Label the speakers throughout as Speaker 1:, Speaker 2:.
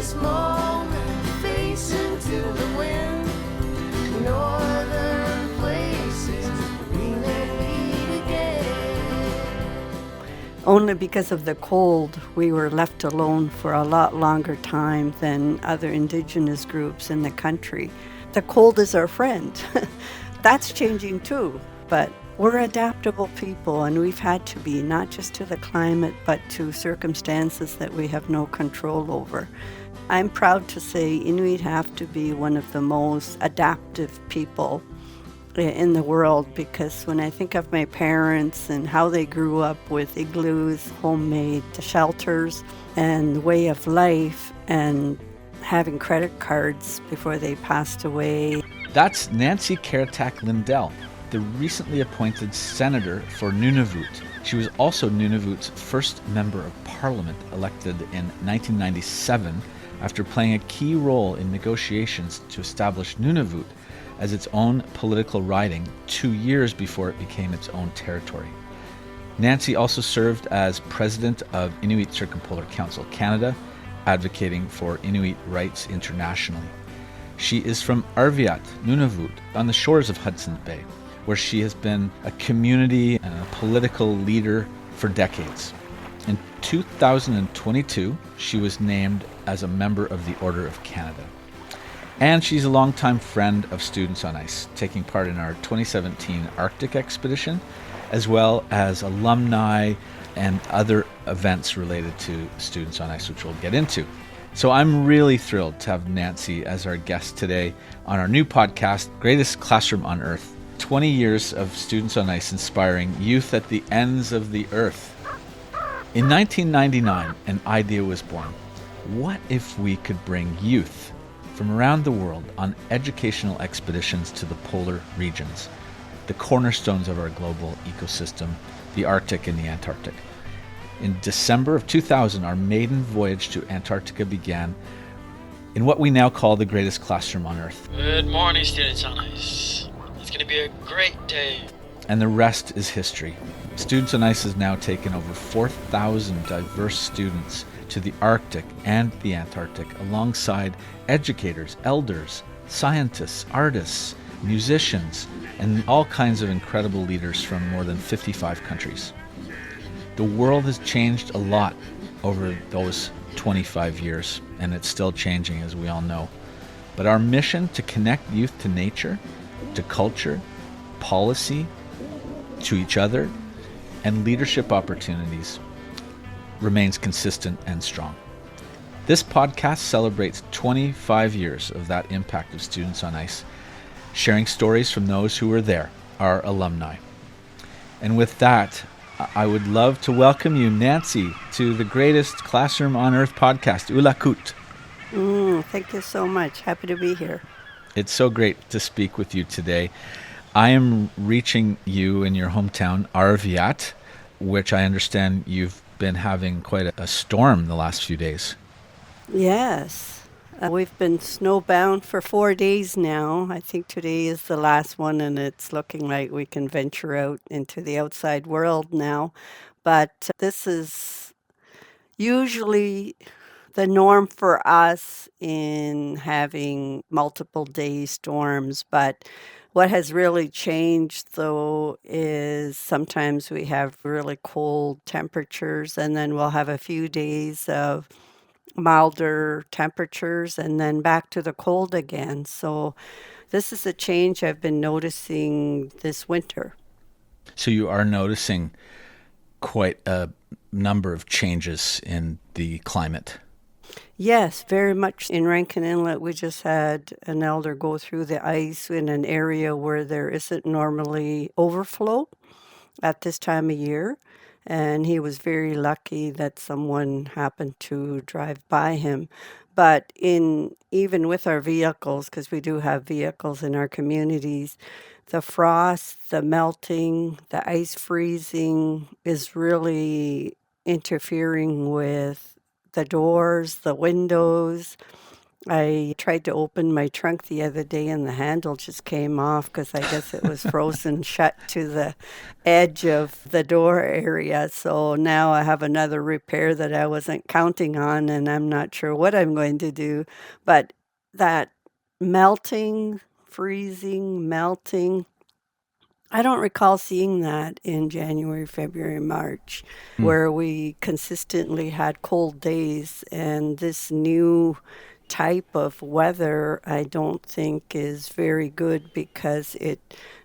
Speaker 1: this moment, face into the wind. Northern places we may meet again.
Speaker 2: Only because of the cold, we were left alone for a lot longer time than other Indigenous groups in the country. The cold is our friend. That's changing too, but we're adaptable people and we've had to be, not just to the climate, but to circumstances that we have no control over. I'm proud to say Inuit have to be one of the most adaptive people in the world, because when I think of my parents and how they grew up with igloos, homemade shelters, and the way of life, and having credit cards before they passed away.
Speaker 3: That's Nancy Karetak-Lindell, the recently appointed senator for Nunavut. She was also Nunavut's first member of parliament, elected in 1997 after playing a key role in negotiations to establish Nunavut as its own political riding 2 years before it became its own territory. Nancy also served as president of Inuit Circumpolar Council Canada, advocating for Inuit rights internationally. She is from Arviat, Nunavut, on the shores of Hudson Bay, where she has been a community and a political leader for decades. In 2022, she was named as a member of the Order of Canada. And she's a longtime friend of Students on Ice, taking part in our 2017 Arctic expedition, as well as alumni and other events related to Students on Ice, which we'll get into. So I'm really thrilled to have Nancy as our guest today on our new podcast, Greatest Classroom on Earth. 20 years of Students on Ice inspiring youth at the ends of the earth. In 1999, an idea was born. What if we could bring youth from around the world on educational expeditions to the polar regions, the cornerstones of our global ecosystem, the Arctic and the Antarctic? In December of 2000, our maiden voyage to Antarctica began in what we now call the greatest classroom on Earth.
Speaker 4: Good morning, Students on Ice. It's going to be a great day.
Speaker 3: And the rest is history. Students on Ice has now taken over 4,000 diverse students to the Arctic and the Antarctic, alongside educators, elders, scientists, artists, musicians, and all kinds of incredible leaders from more than 55 countries. The world has changed a lot over those 25 years, and it's still changing, as we all know. But our mission to connect youth to nature, to culture, policy, to each other, and leadership opportunities remains consistent and strong. This podcast celebrates 25 years of that impact of Students on Ice, sharing stories from those who were there, our alumni. And with that, I would love to welcome you, Nancy, to the Greatest Classroom on Earth podcast, Ulakut.
Speaker 2: Thank you so much. Happy to be here.
Speaker 3: It's so great to speak with you today. I am reaching you in your hometown, Arviat, which I understand you've been having quite a storm the last few days.
Speaker 2: Yes. We've been snowbound for 4 days now. I think today is the last one, and it's looking like we can venture out into the outside world now. But this is usually the norm for us in having multiple day storms. But what has really changed, though, is sometimes we have really cold temperatures, and then we'll have a few days of milder temperatures and then back to the cold again. So this is a change I've been noticing this winter.
Speaker 3: So you are noticing quite a number of changes in the climate.
Speaker 2: Yes, very much. In Rankin Inlet, we just had an elder go through the ice in an area where there isn't normally overflow at this time of year. And he was very lucky that someone happened to drive by him. But even with our vehicles, because we do have vehicles in our communities, the frost, the melting, the ice freezing is really interfering with the doors, the windows, I tried to open my trunk the other day and the handle just came off because I guess it was frozen shut to the edge of the door area. So now I have another repair that I wasn't counting on, and I'm not sure what I'm going to do. But that melting, freezing, melting, I don't recall seeing that in January, February, March, where we consistently had cold days. And this new type of weather, I don't think is very good because it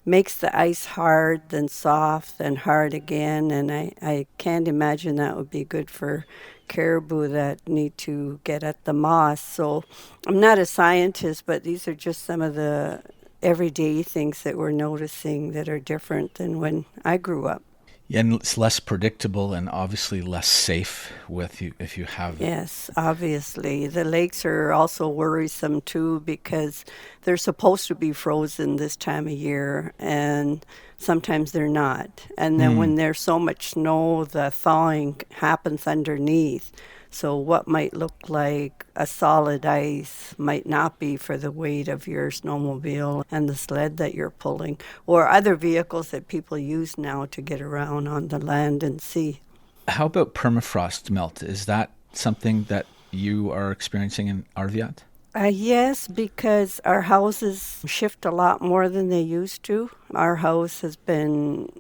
Speaker 2: makes the ice hard, then soft, then hard again. And I can't imagine that would be good for caribou that need to get at the moss. So I'm not a scientist, but these are just some of the everyday things that we're noticing that are different than when I grew up.
Speaker 3: Yeah, and it's less predictable and obviously less safe with you if you have.
Speaker 2: Yes, obviously. The lakes are also worrisome too because they're supposed to be frozen this time of year and sometimes they're not. And then when there's so much snow, the thawing happens underneath. So what might look like a solid ice might not be for the weight of your snowmobile and the sled that you're pulling, or other vehicles that people use now to get around on the land and sea.
Speaker 3: How about permafrost melt? Is that something that you are experiencing in Arviat?
Speaker 2: Yes, because our houses shift a lot more than they used to. Our house has been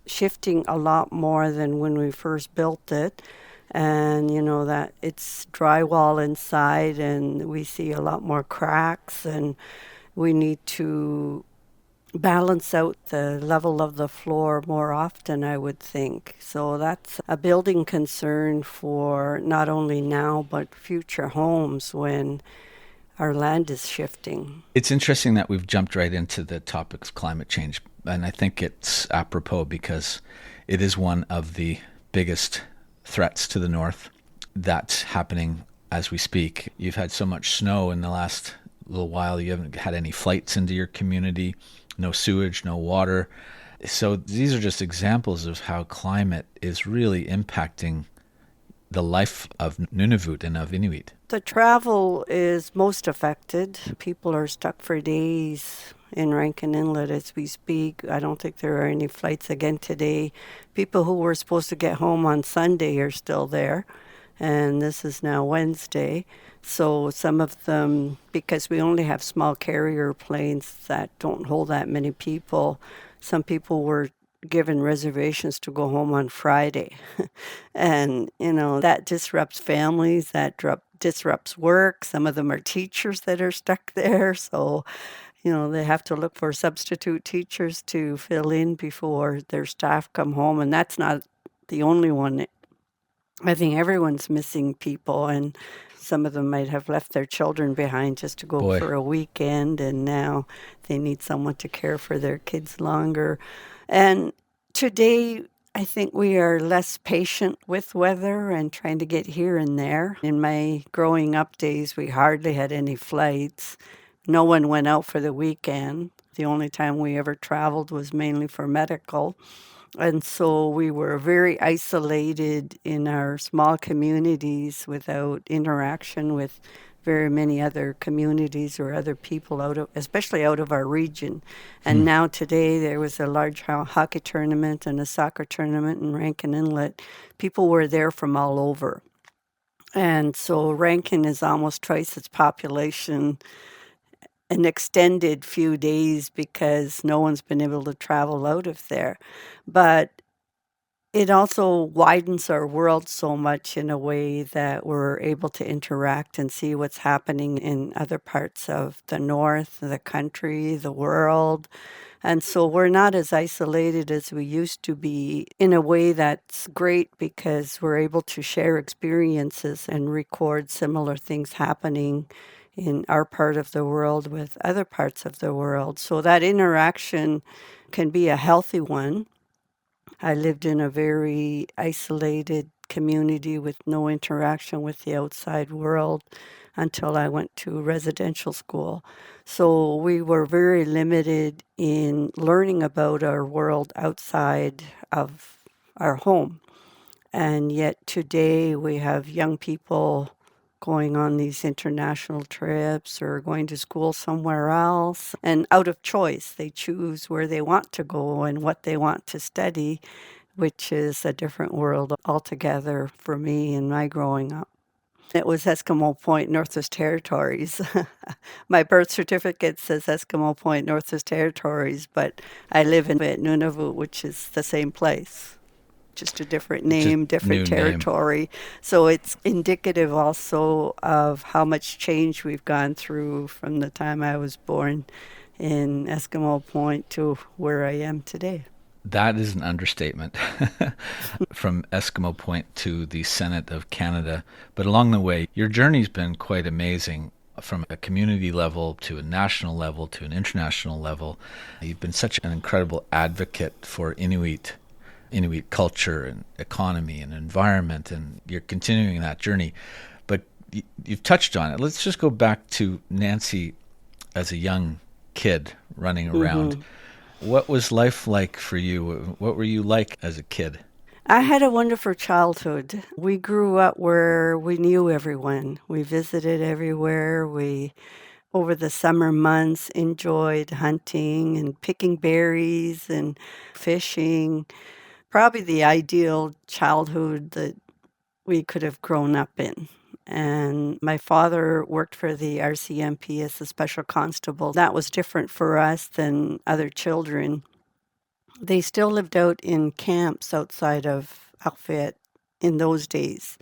Speaker 2: shifting a lot more than when we first built it. And you know that it's drywall inside and we see a lot more cracks and we need to balance out the level of the floor more often, I would think. So that's a building concern for not only now but future homes when our land is shifting.
Speaker 3: It's interesting that we've jumped right into the topic of climate change, and I think it's apropos because it is one of the biggest threats to the north that's happening as we speak. You've had so much snow in the last little while, you haven't had any flights into your community, no sewage, no water. So these are just examples of how climate is really impacting the life of Nunavut and of Inuit.
Speaker 2: The travel is most affected. People are stuck for days in Rankin Inlet as we speak. I don't think there are any flights again today. People who were supposed to get home on Sunday are still there, and this is now Wednesday. So some of them, because we only have small carrier planes that don't hold that many people, some people were given reservations to go home on Friday. And, you know, that disrupts families, that disrupts work. Some of them are teachers that are stuck there. So, you know, they have to look for substitute teachers to fill in before their staff come home. And that's not the only one. I think everyone's missing people, and some of them might have left their children behind just to go
Speaker 3: Boy.
Speaker 2: for a weekend, and now they need someone to care for their kids longer. And today, I think we are less patient with weather and trying to get here and there. In my growing up days, we hardly had any flights. No one went out for the weekend. The only time we ever traveled was mainly for medical. And so we were very isolated in our small communities without interaction with very many other communities or other people especially out of our region. And now today there was a large hockey tournament and a soccer tournament in Rankin Inlet. People were there from all over. And so Rankin is almost twice its population an extended few days because no one's been able to travel out of there. But it also widens our world so much in a way that we're able to interact and see what's happening in other parts of the north, the country, the world. And so we're not as isolated as we used to be in a way that's great because we're able to share experiences and record similar things happening in our part of the world with other parts of the world. So that interaction can be a healthy one. I lived in a very isolated community with no interaction with the outside world until I went to residential school. So we were very limited in learning about our world outside of our home. And yet today we have young people going on these international trips or going to school somewhere else. And out of choice, they choose where they want to go and what they want to study, which is a different world altogether for me in my growing up. It was Eskimo Point, Northwest Territories. My birth certificate says Eskimo Point, Northwest Territories, but I live in Nunavut, which is the same place, just a different
Speaker 3: Just
Speaker 2: name, different
Speaker 3: new name.
Speaker 2: territory. So it's indicative also of how much change we've gone through from the time I was born in Eskimo Point to where I am today.
Speaker 3: That is an understatement. From Eskimo Point to the Senate of Canada. But along the way, your journey's been quite amazing from a community level to a national level to an international level. You've been such an incredible advocate for Inuit culture and economy and environment, and you're continuing that journey. But you've touched on it. Let's just go back to Nancy as a young kid running around. What was life like for you? What were you like as a kid?
Speaker 2: I had a wonderful childhood. We grew up where we knew everyone. We visited everywhere. We, over the summer months, enjoyed hunting and picking berries and fishing. Probably the ideal childhood that we could have grown up in. And my father worked for the RCMP as a special constable. That was different for us than other children. They still lived out in camps outside of Arviat in those days.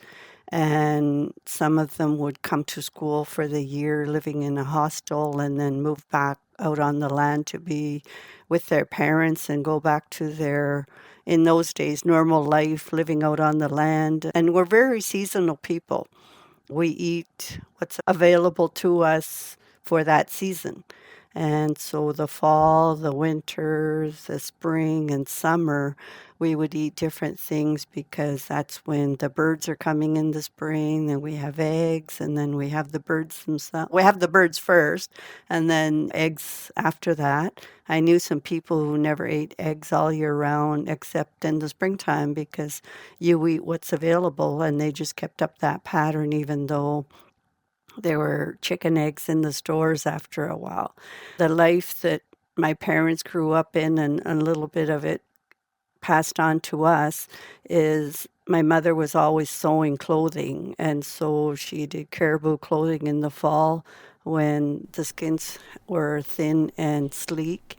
Speaker 2: And some of them would come to school for the year living in a hostel and then move back out on the land to be with their parents and go back to their, in those days, normal life living out on the land. And we're very seasonal people. We eat what's available to us for that season. And so the fall, the winter, the spring, and summer, we would eat different things because that's when the birds are coming in the spring, and we have eggs, and then we have the birds themselves. We have the birds first, and then eggs after that. I knew some people who never ate eggs all year round except in the springtime because you eat what's available, and they just kept up that pattern even though there were chicken eggs in the stores after a while. The life that my parents grew up in, and a little bit of it passed on to us, is my mother was always sewing clothing. And so she did caribou clothing in the fall when the skins were thin and sleek.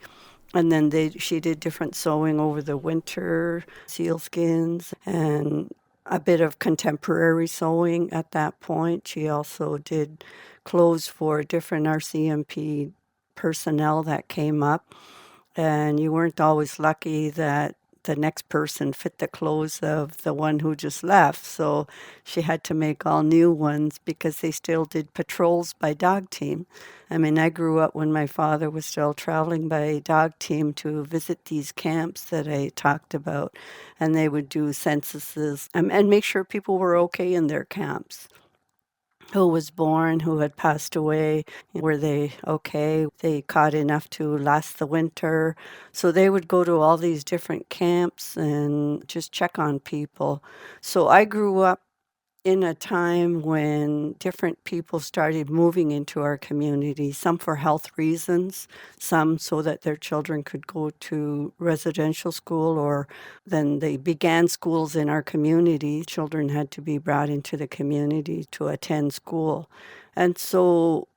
Speaker 2: And then she did different sewing over the winter, sealskins, and a bit of contemporary sewing at that point. She also did clothes for different RCMP personnel that came up. And you weren't always lucky that the next person fit the clothes of the one who just left. So she had to make all new ones because they still did patrols by dog team. I mean, I grew up when my father was still traveling by dog team to visit these camps that I talked about. And they would do censuses and make sure people were okay in their camps. Who was born, who had passed away, were they okay? They caught enough to last the winter. So they would go to all these different camps and just check on people. So I grew up in a time when different people started moving into our community, some for health reasons, some so that their children could go to residential school, or then they began schools in our community. Children had to be brought into the community to attend school. And so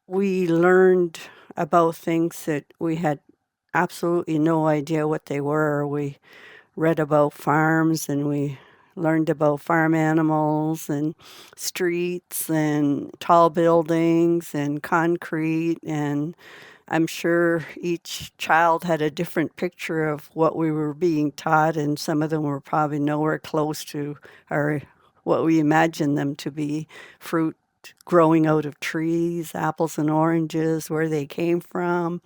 Speaker 2: we learned about things that we had absolutely no idea what they were. We read about farms and we learned about farm animals and streets and tall buildings and concrete. And I'm sure each child had a different picture of what we were being taught, and some of them were probably nowhere close to our what we imagined them to be. Fruit growing out of trees, apples and oranges, where they came from.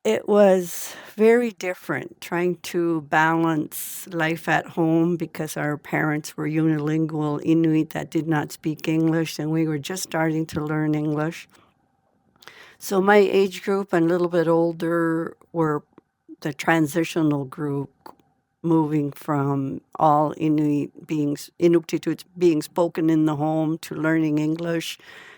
Speaker 2: It was very different trying to balance life at home because our parents were unilingual Inuit that did not speak English, and we were just starting to learn English. So my age group and a little bit older were the transitional group, moving from all Inuktitut being spoken in the home to learning English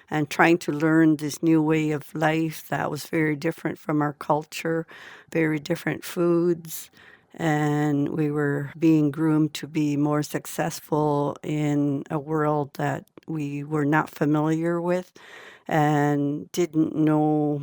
Speaker 2: and trying to learn this new way of life that was very different from our culture, very different foods. And we were being groomed to be more successful in a world that we were not familiar with and didn't know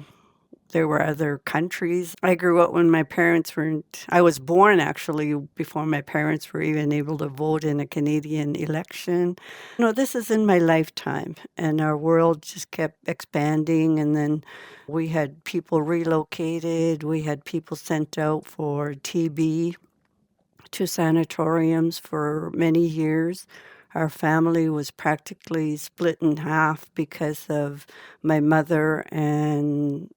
Speaker 2: there were other countries. I grew up when my parents weren't, I was born actually before my parents were even able to vote in a Canadian election. This is in my lifetime, and our world just kept expanding. And then we had people relocated, we had people sent out for TB to sanatoriums for many years. Our family was practically split in half because of my mother and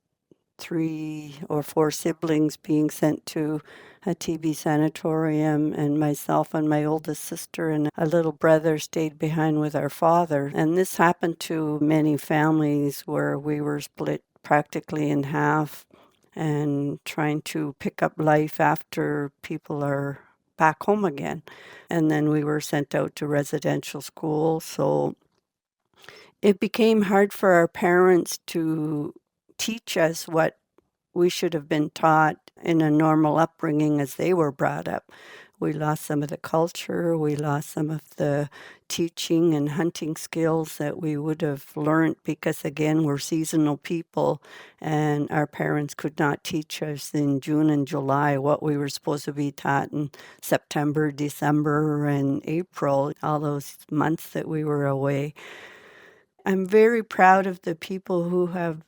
Speaker 2: 3 or 4 siblings being sent to a TB sanatorium, and myself and my oldest sister and a little brother stayed behind with our father. And this happened to many families where we were split practically in half and trying to pick up life after people are back home again. And then we were sent out to residential school. So it became hard for our parents to teach us what we should have been taught in a normal upbringing as they were brought up. We lost some of the culture, we lost some of the teaching and hunting skills that we would have learned because, again, we're seasonal people and our parents could not teach us in June and July what we were supposed to be taught in September, December, and April, all those months that we were away. I'm very proud of the people who have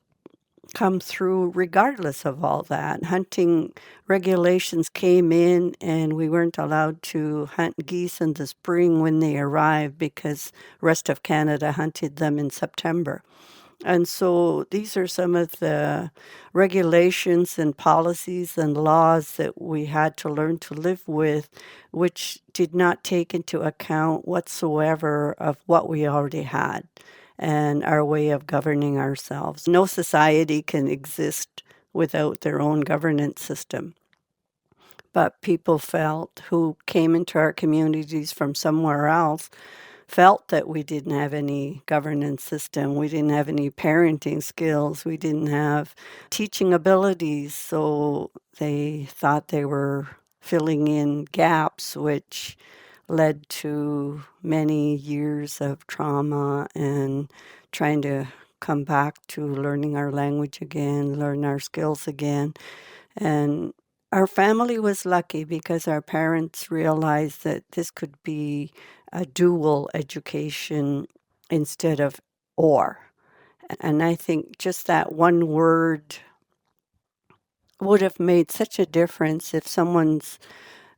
Speaker 2: come through regardless of all that. Hunting regulations came in and we weren't allowed to hunt geese in the spring when they arrived because rest of Canada hunted them in September. And so these are some of the regulations and policies and laws that we had to learn to live with, which did not take into account whatsoever of what we already had and our way of governing ourselves. No society can exist without their own governance system. But people felt who came into our communities from somewhere else felt that we didn't have any governance system. We didn't have any parenting skills. We didn't have teaching abilities. So they thought they were filling in gaps, which led to many years of trauma and trying to come back to learning our language again, learn our skills again. And our family was lucky because our parents realized that this could be a dual education instead of or. And I think just that one word would have made such a difference if someone's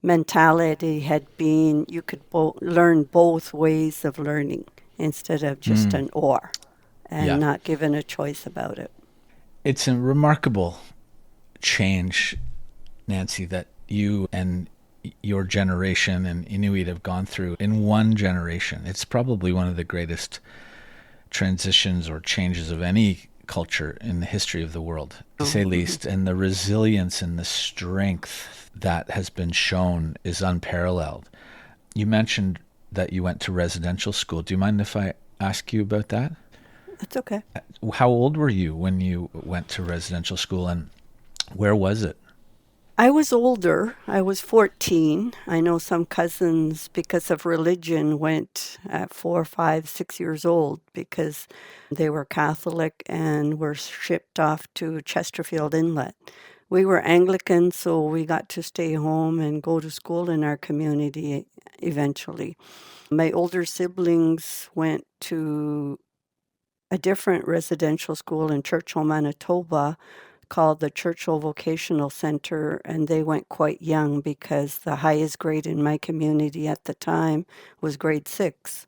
Speaker 2: mentality had been you could learn both ways of learning instead of just an or and
Speaker 3: Yeah.
Speaker 2: not given a choice about it.
Speaker 3: It's a remarkable change, Nancy, that you and your generation and Inuit have gone through in one generation. It's probably one of the greatest transitions or changes of any culture in the history of the world, to say least. And the resilience and the strength that has been shown is unparalleled. You mentioned that you went to residential school. Do you mind if I ask you about that?
Speaker 2: That's okay.
Speaker 3: How old were you when you went to residential school, and where was it?
Speaker 2: I was older. I was 14. I know some cousins, because of religion, went at 4, 5, 6 years old because they were Catholic and were shipped off to Chesterfield Inlet. We were Anglican, so we got to stay home and go to school in our community eventually. My older siblings went to a different residential school in Churchill, Manitoba, called the Churchill Vocational Center, and they went quite young because the highest grade in my community at the time was grade 6.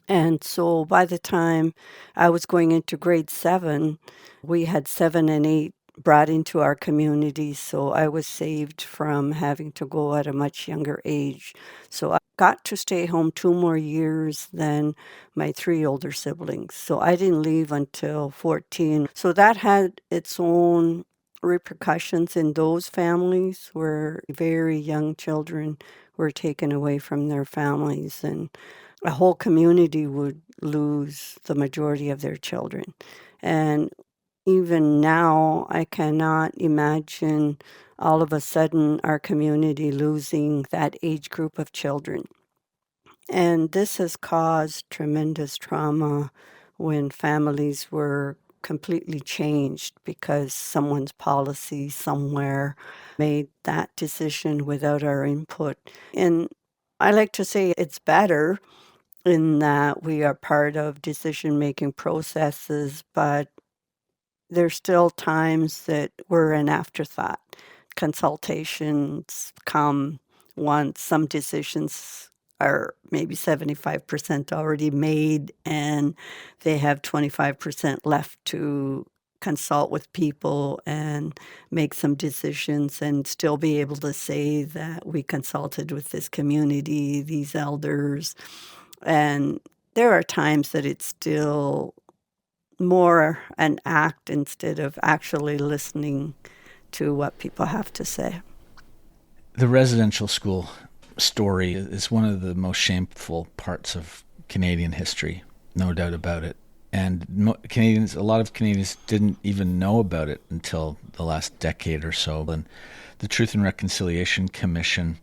Speaker 2: And so by the time I was going into grade 7, we had 7 and 8 brought into our community, so I was saved from having to go at a much younger age. So I got to stay home 2 more years than my 3 older siblings. So I didn't leave until 14. So that had its own repercussions in those families where very young children were taken away from their families, and a whole community would lose the majority of their children. And even now, I cannot imagine all of a sudden our community losing that age group of children. And this has caused tremendous trauma when families were completely changed because someone's policy somewhere made that decision without our input. And I like to say it's better in that we are part of decision-making processes, but there's still times that we're an afterthought. Consultations come once some decisions are maybe 75% already made, and they have 25% left to consult with people and make some decisions and still be able to say that we consulted with this community, these elders. And there are times that it's still more an act instead of actually listening to what people have to say.
Speaker 3: The residential school story is one of the most shameful parts of Canadian history, no doubt about it. And a lot of Canadians didn't even know about it until the last decade or so. And the Truth and Reconciliation Commission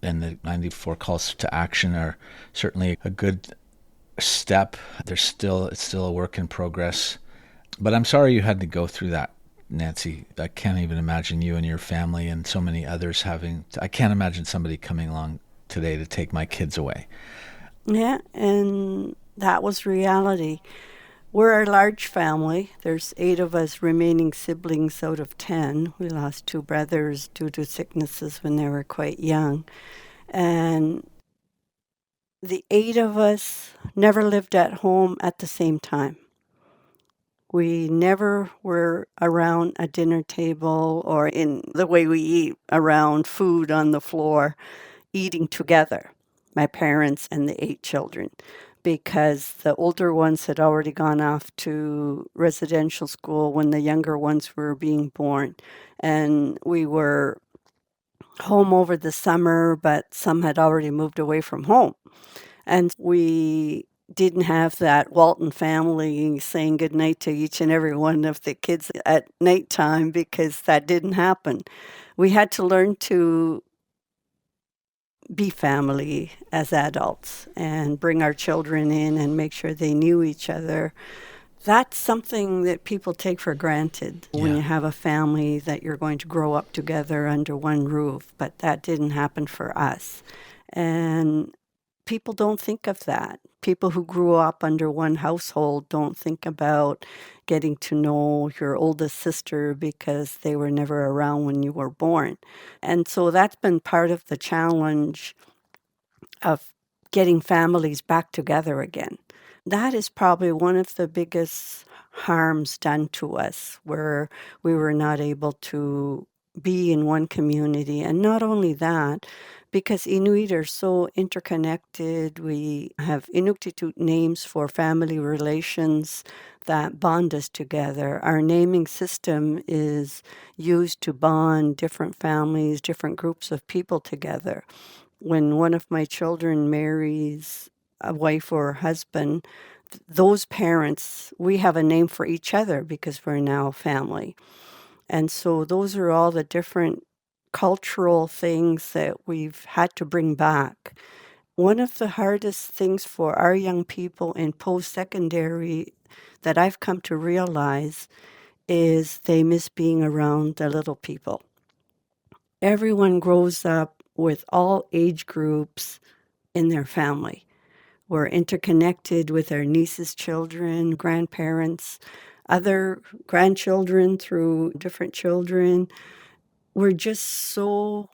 Speaker 3: and the 94 calls to action are certainly a good step. It's still a work in progress. But I'm sorry you had to go through that, Nancy. I can't even imagine you and your family and so many others I can't imagine somebody coming along today to take my kids away.
Speaker 2: Yeah, and that was reality. We're a large family. There's 8 of us remaining siblings out of 10. We lost 2 brothers due to sicknesses when they were quite young. And the 8 of us never lived at home at the same time. We never were around a dinner table or in the way we eat, around food on the floor, eating together, my parents and the 8 children, because the older ones had already gone off to residential school when the younger ones were being born. And we were home over the summer, but some had already moved away from home. And we didn't have that Walton family saying goodnight to each and every one of the kids at nighttime, because that didn't happen. We had to learn to be family as adults and bring our children in and make sure they knew each other. That's something that people take for granted when you have a family, that you're going to grow up together under one roof, but that didn't happen for us. And people don't think of that. People who grew up under one household don't think about getting to know your oldest sister because they were never around when you were born. And so that's been part of the challenge of getting families back together again. That is probably one of the biggest harms done to us, where we were not able to be in one community. And not only that, because Inuit are so interconnected, we have Inuktitut names for family relations that bond us together. Our naming system is used to bond different families, different groups of people together. When one of my children marries a wife or a husband, those parents, we have a name for each other because we're now family. And so those are all the different cultural things that we've had to bring back. One of the hardest things for our young people in post-secondary that I've come to realize is they miss being around the little people. Everyone grows up with all age groups in their family. We're interconnected with our nieces' children, grandparents, other grandchildren through different children. We're just so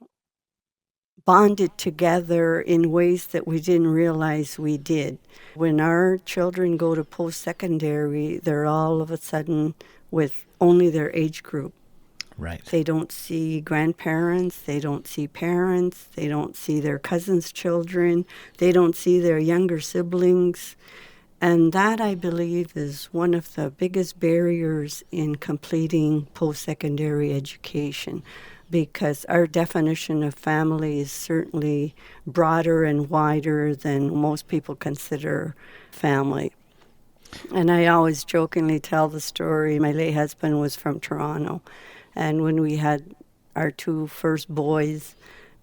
Speaker 2: bonded together in ways that we didn't realize we did. When our children go to post-secondary, they're all of a sudden with only their age group.
Speaker 3: Right.
Speaker 2: They don't see grandparents, they don't see parents, they don't see their cousins' children, they don't see their younger siblings. And that, I believe, is one of the biggest barriers in completing post-secondary education, because our definition of family is certainly broader and wider than most people consider family. And I always jokingly tell the story. My late husband was from Toronto, and when we had our two first boys,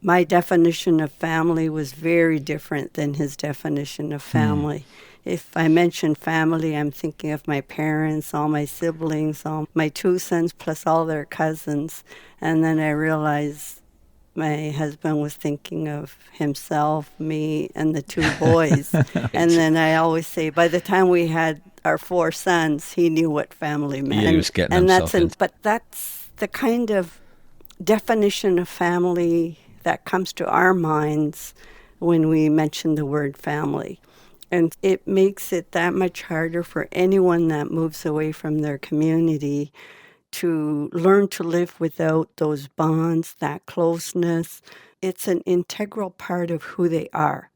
Speaker 2: my definition of family was very different than his definition of family. If I mention family, I'm thinking of my parents, all my siblings, all my two sons, plus all their cousins. And then I realized my husband was thinking of himself, me, and the two boys. And then I always say, by the time we had our four sons, he knew what family meant.
Speaker 3: Yeah, he was getting
Speaker 2: and
Speaker 3: himself in.
Speaker 2: But that's the kind of definition of family that comes to our minds when we mention the word family. And it makes it that much harder for anyone that moves away from their community to learn to live without those bonds, that closeness. It's an integral part of who they are.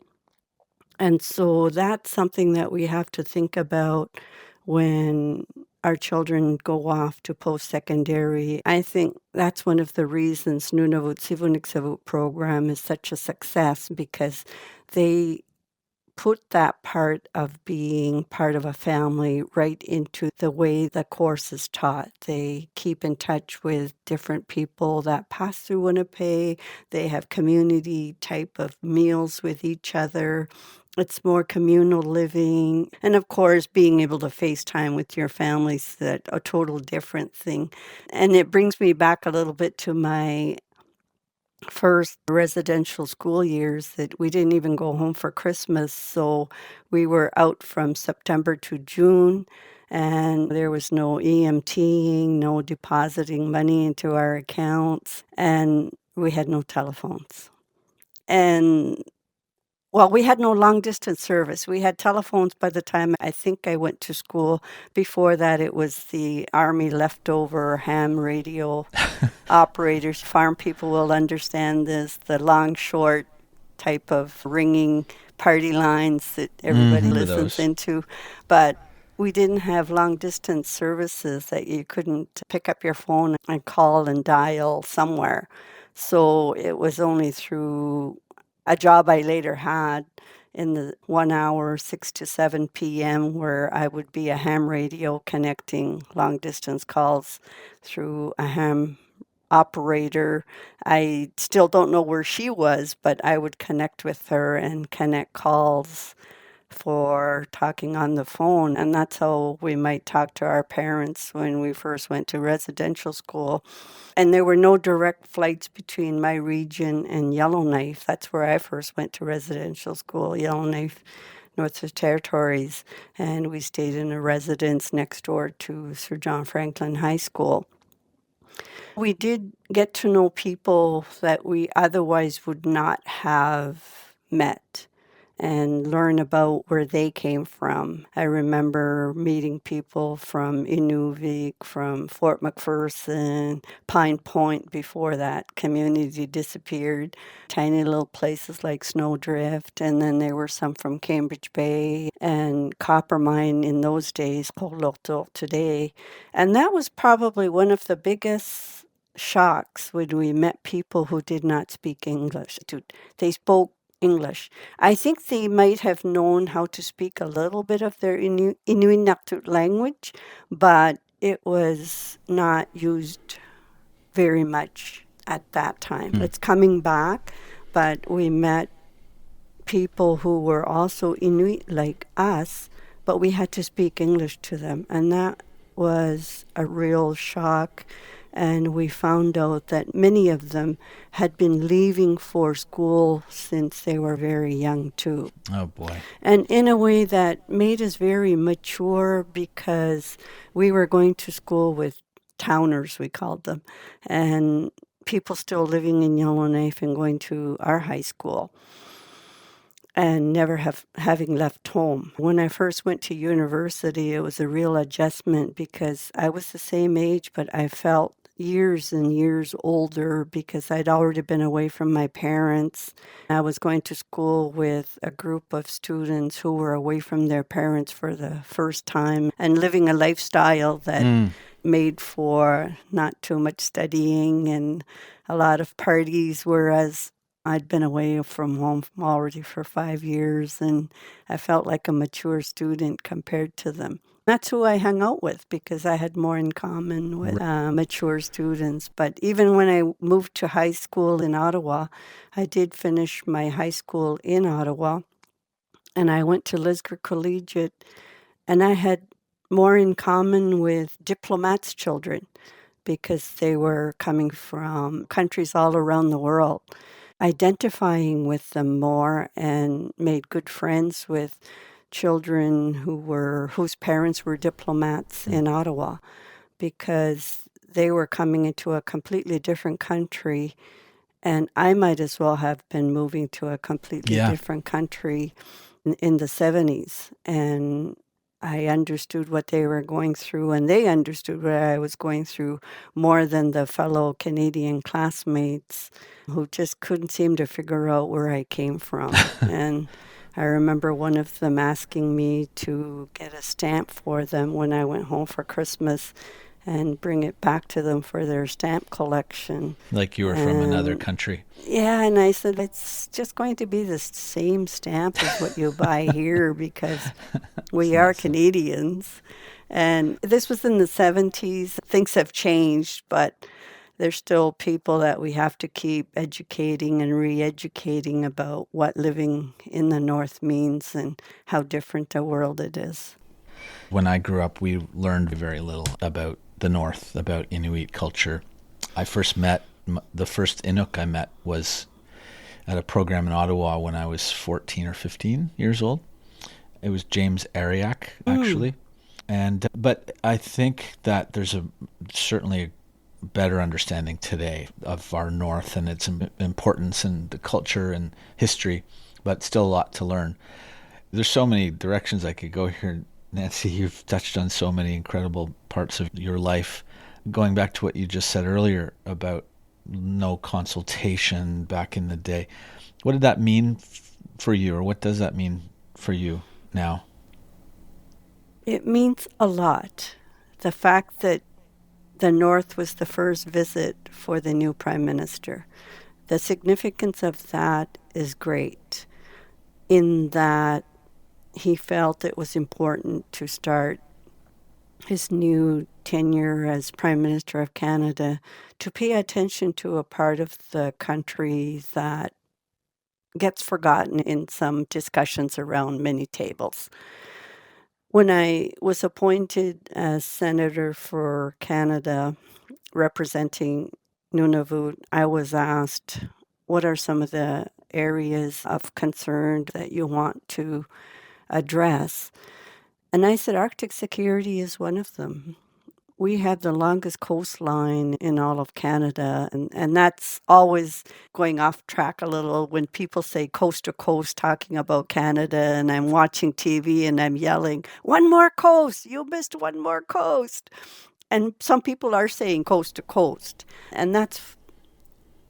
Speaker 2: And so that's something that we have to think about when our children go off to post-secondary. I think that's one of the reasons Nunavut Sivunik program is such a success, because they put that part of being part of a family right into the way the course is taught. They keep in touch with different people that pass through Winnipeg. They have community type of meals with each other. It's more communal living. And of course, being able to FaceTime with your family is a total different thing. And it brings me back a little bit to my first residential school years, that we didn't even go home for Christmas. So we were out from September to June, and there was no EMTing, no depositing money into our accounts, and we had no telephones. And well, we had no long distance service. We had telephones by the time I think I went to school. Before that, it was the Army leftover ham radio operators. Farm people will understand this, the long, short type of ringing party lines that everybody
Speaker 3: Remember
Speaker 2: listens
Speaker 3: those.
Speaker 2: into. But we didn't have long distance services that you couldn't pick up your phone and call and dial somewhere. So it was only through a job I later had in the 1 hour, 6 to 7 p.m., where I would be a ham radio connecting long distance calls through a ham operator. I still don't know where she was, but I would connect with her and connect calls for talking on the phone. And that's how we might talk to our parents when we first went to residential school. And there were no direct flights between my region and Yellowknife. That's where I first went to residential school, Yellowknife, Northwest Territories. And we stayed in a residence next door to Sir John Franklin High School. We did get to know people that we otherwise would not have met and learn about where they came from. I remember meeting people from Inuvik, from Fort McPherson, Pine Point before that community disappeared, tiny little places like Snowdrift, and then there were some from Cambridge Bay and Coppermine in those days, Courlorto today. And that was probably one of the biggest shocks when we met people who did not speak English. They spoke English. I think they might have known how to speak a little bit of their Inuit language, but it was not used very much at that time. It's coming back, but we met people who were also Inuit like us, but we had to speak English to them, and that was a real shock. And we found out that many of them had been leaving for school since they were very young, too.
Speaker 3: Oh, boy.
Speaker 2: And in a way that made us very mature, because we were going to school with towners, we called them, and people still living in Yellowknife and going to our high school and never having left home. When I first went to university, it was a real adjustment, because I was the same age, but I felt years and years older because I'd already been away from my parents. I was going to school with a group of students who were away from their parents for the first time and living a lifestyle that made for not too much studying and a lot of parties, whereas I'd been away from home already for 5 years and I felt like a mature student compared to them. That's who I hung out with because I had more in common with mature students. But even when I moved to high school in Ottawa, I did finish my high school in Ottawa and I went to Lisgar Collegiate and I had more in common with diplomats' children because they were coming from countries all around the world, identifying with them more and made good friends with children whose parents were diplomats in Ottawa because they were coming into a completely different country and I might as well have been moving to a completely different country in the 70s. And I understood what they were going through, and they understood what I was going through more than the fellow Canadian classmates who just couldn't seem to figure out where I came from. And I remember one of them asking me to get a stamp for them when I went home for Christmas and bring it back to them for their stamp collection.
Speaker 3: Like you were from another country.
Speaker 2: Yeah, and I said, it's just going to be the same stamp as what you buy here because we are Canadians. And this was in the 70s. Things have changed, but there's still people that we have to keep educating and re-educating about what living in the North means and how different a world it is.
Speaker 3: When I grew up, we learned very little about the North, about Inuit culture. I first met, the first Inuk I met was at a program in Ottawa when I was 14 or 15 years old. It was James Arviat, actually. But I think that there's certainly a better understanding today of our North and its importance and the culture and history, but still a lot to learn. There's so many directions I could go here. Nancy, you've touched on so many incredible parts of your life. Going back to what you just said earlier about no consultation back in the day, what did that mean for you, or what does that mean for you now?
Speaker 2: It means a lot. The fact that the North was the first visit for the new Prime Minister. The significance of that is great in that he felt it was important to start his new tenure as Prime Minister of Canada to pay attention to a part of the country that gets forgotten in some discussions around many tables. When I was appointed as Senator for Canada representing Nunavut, I was asked, what are some of the areas of concern that you want to address? And I said, Arctic security is one of them. We have the longest coastline in all of Canada, and that's always going off track a little when people say coast to coast talking about Canada, and I'm watching TV and I'm yelling, one more coast, you missed one more coast. And some people are saying coast to coast, and that's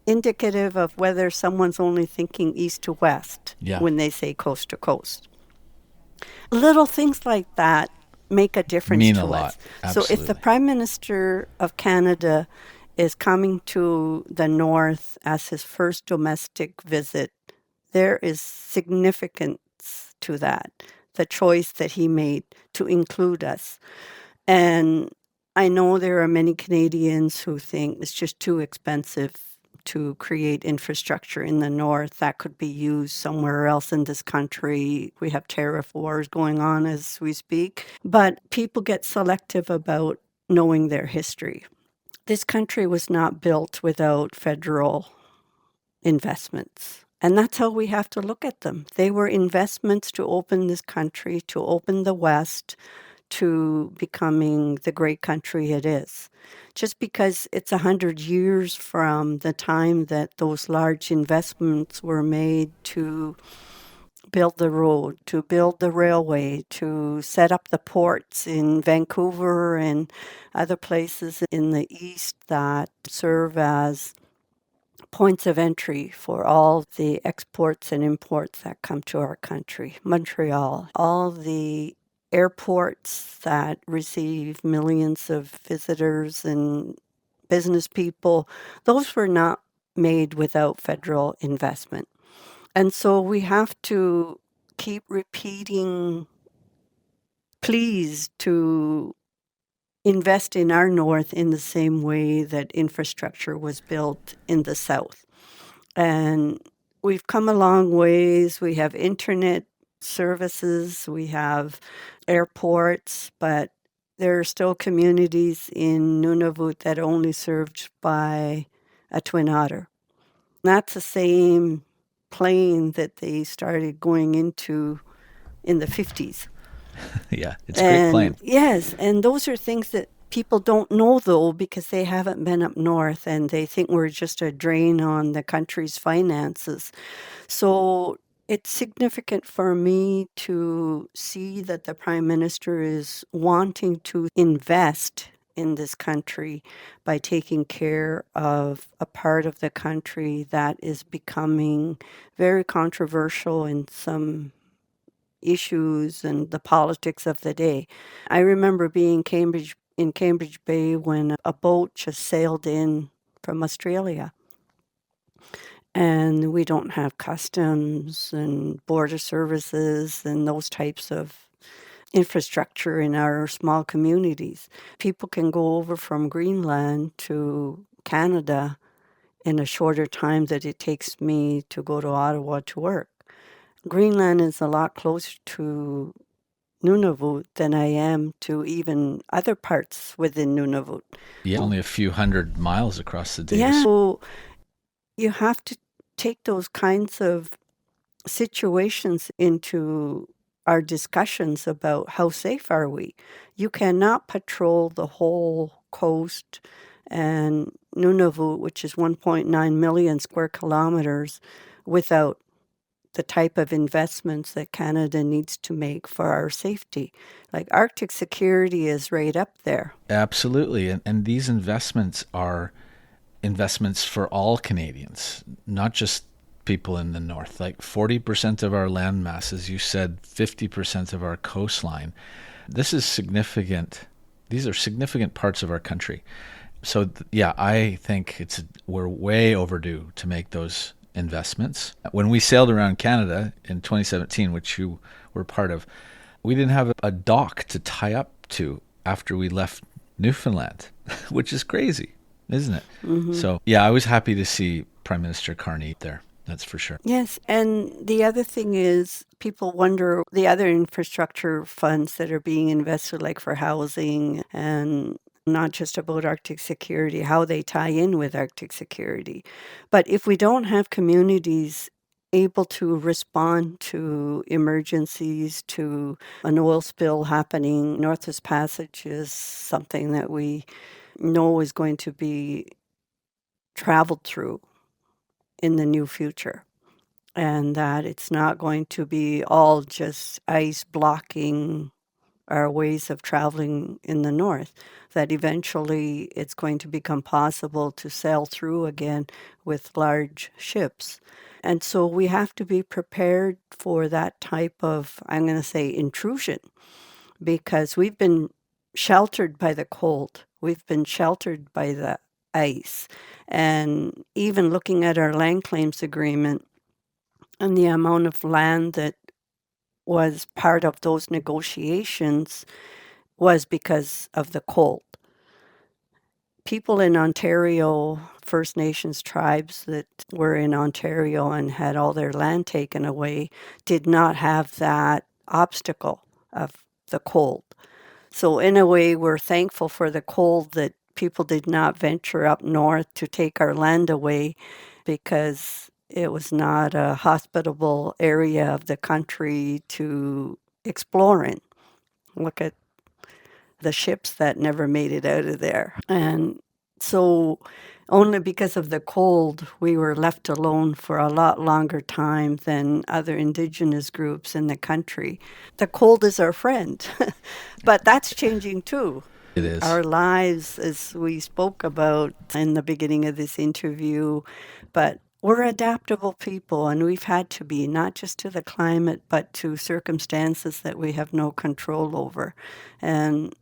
Speaker 2: indicative of whether someone's only thinking east to west when they say coast to coast. Little things like that make a difference
Speaker 3: Mean
Speaker 2: to
Speaker 3: a
Speaker 2: us.
Speaker 3: lot. Absolutely.
Speaker 2: So if the Prime Minister of Canada is coming to the North as his first domestic visit, there is significance to that, the choice that he made to include us. And I know there are many Canadians who think it's just too expensive to create infrastructure in the North that could be used somewhere else in this country. We have tariff wars going on as we speak. But people get selective about knowing their history. This country was not built without federal investments. And that's how we have to look at them. They were investments to open this country, to open the West, to becoming the great country it is. Just because it's 100 years from the time that those large investments were made to build the road, to build the railway, to set up the ports in Vancouver and other places in the east that serve as points of entry for all the exports and imports that come to our country. Montreal, all the airports that receive millions of visitors and business people, those were not made without federal investment. And so we have to keep repeating pleas to invest in our north in the same way that infrastructure was built in the south. And we've come a long ways. We have internet services, we have airports, but there are still communities in Nunavut that are only served by a twin otter. That's the same plane that they started going into in the 50s.
Speaker 3: Yeah, it's a great plane.
Speaker 2: Yes, and those are things that people don't know, though, because they haven't been up north and they think we're just a drain on the country's finances. So it's significant for me to see that the Prime Minister is wanting to invest in this country by taking care of a part of the country that is becoming very controversial in some issues and the politics of the day. I remember being in Cambridge Bay when a boat just sailed in from Australia. And we don't have customs and border services and those types of infrastructure in our small communities. People can go over from Greenland to Canada in a shorter time that it takes me to go to Ottawa to work. Greenland is a lot closer to Nunavut than I am to even other parts within Nunavut.
Speaker 3: Yeah, only a few hundred miles across the Davis.
Speaker 2: Yeah, so you have to take those kinds of situations into our discussions about how safe are we. You cannot patrol the whole coast and Nunavut, which is 1.9 million square kilometers, without the type of investments that Canada needs to make for our safety. Like Arctic security is right up there.
Speaker 3: Absolutely. And these investments are investments for all Canadians, not just people in the north. Like 40% of our land mass, as you said, 50% of our coastline. This is significant. These are significant parts of our country. So yeah, I think we're way overdue to make those investments. When we sailed around Canada in 2017, which you were part of, we didn't have a dock to tie up to after we left Newfoundland, which is crazy, isn't it? Mm-hmm. So yeah, I was happy to see Prime Minister Carney there. That's for sure.
Speaker 2: Yes, and the other thing is people wonder the other infrastructure funds that are being invested, like for housing and not just about Arctic security, how they tie in with Arctic security. But if we don't have communities able to respond to emergencies, to an oil spill happening, Northwest Passage is something that we know is going to be traveled through in the new future, and that it's not going to be all just ice blocking our ways of traveling in the north, that eventually it's going to become possible to sail through again with large ships. And so we have to be prepared for that type of, I'm going to say, intrusion, because we've been sheltered by the cold. We've been sheltered by the ice. And even looking at our land claims agreement and the amount of land that was part of those negotiations was because of the cold. People in Ontario, First Nations tribes that were in Ontario and had all their land taken away, did not have that obstacle of the cold. So in a way, we're thankful for the cold that people did not venture up north to take our land away, because it was not a hospitable area of the country to explore in. Look at the ships that never made it out of there. And so Only because of the cold, we were left alone for a lot longer time than other Indigenous groups in the country. The cold is our friend, but that's changing too.
Speaker 3: It is.
Speaker 2: Our lives, as we spoke about in the beginning of this interview, but we're adaptable people, and we've had to be, not just to the climate, but to circumstances that we have no control over. And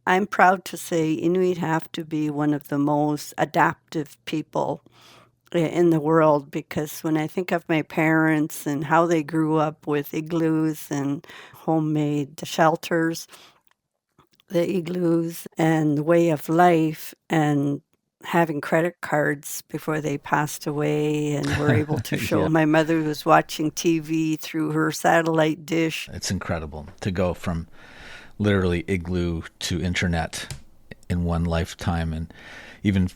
Speaker 2: I'm proud to say Inuit have to be one of the most adaptive people in the world, because when I think of my parents and how they grew up with igloos and homemade shelters, the igloos and the way of life, and having credit cards before they passed away and were able to show
Speaker 3: Yeah.
Speaker 2: my mother was watching TV through her satellite dish.
Speaker 3: It's incredible to go from literally igloo to internet in one lifetime. And even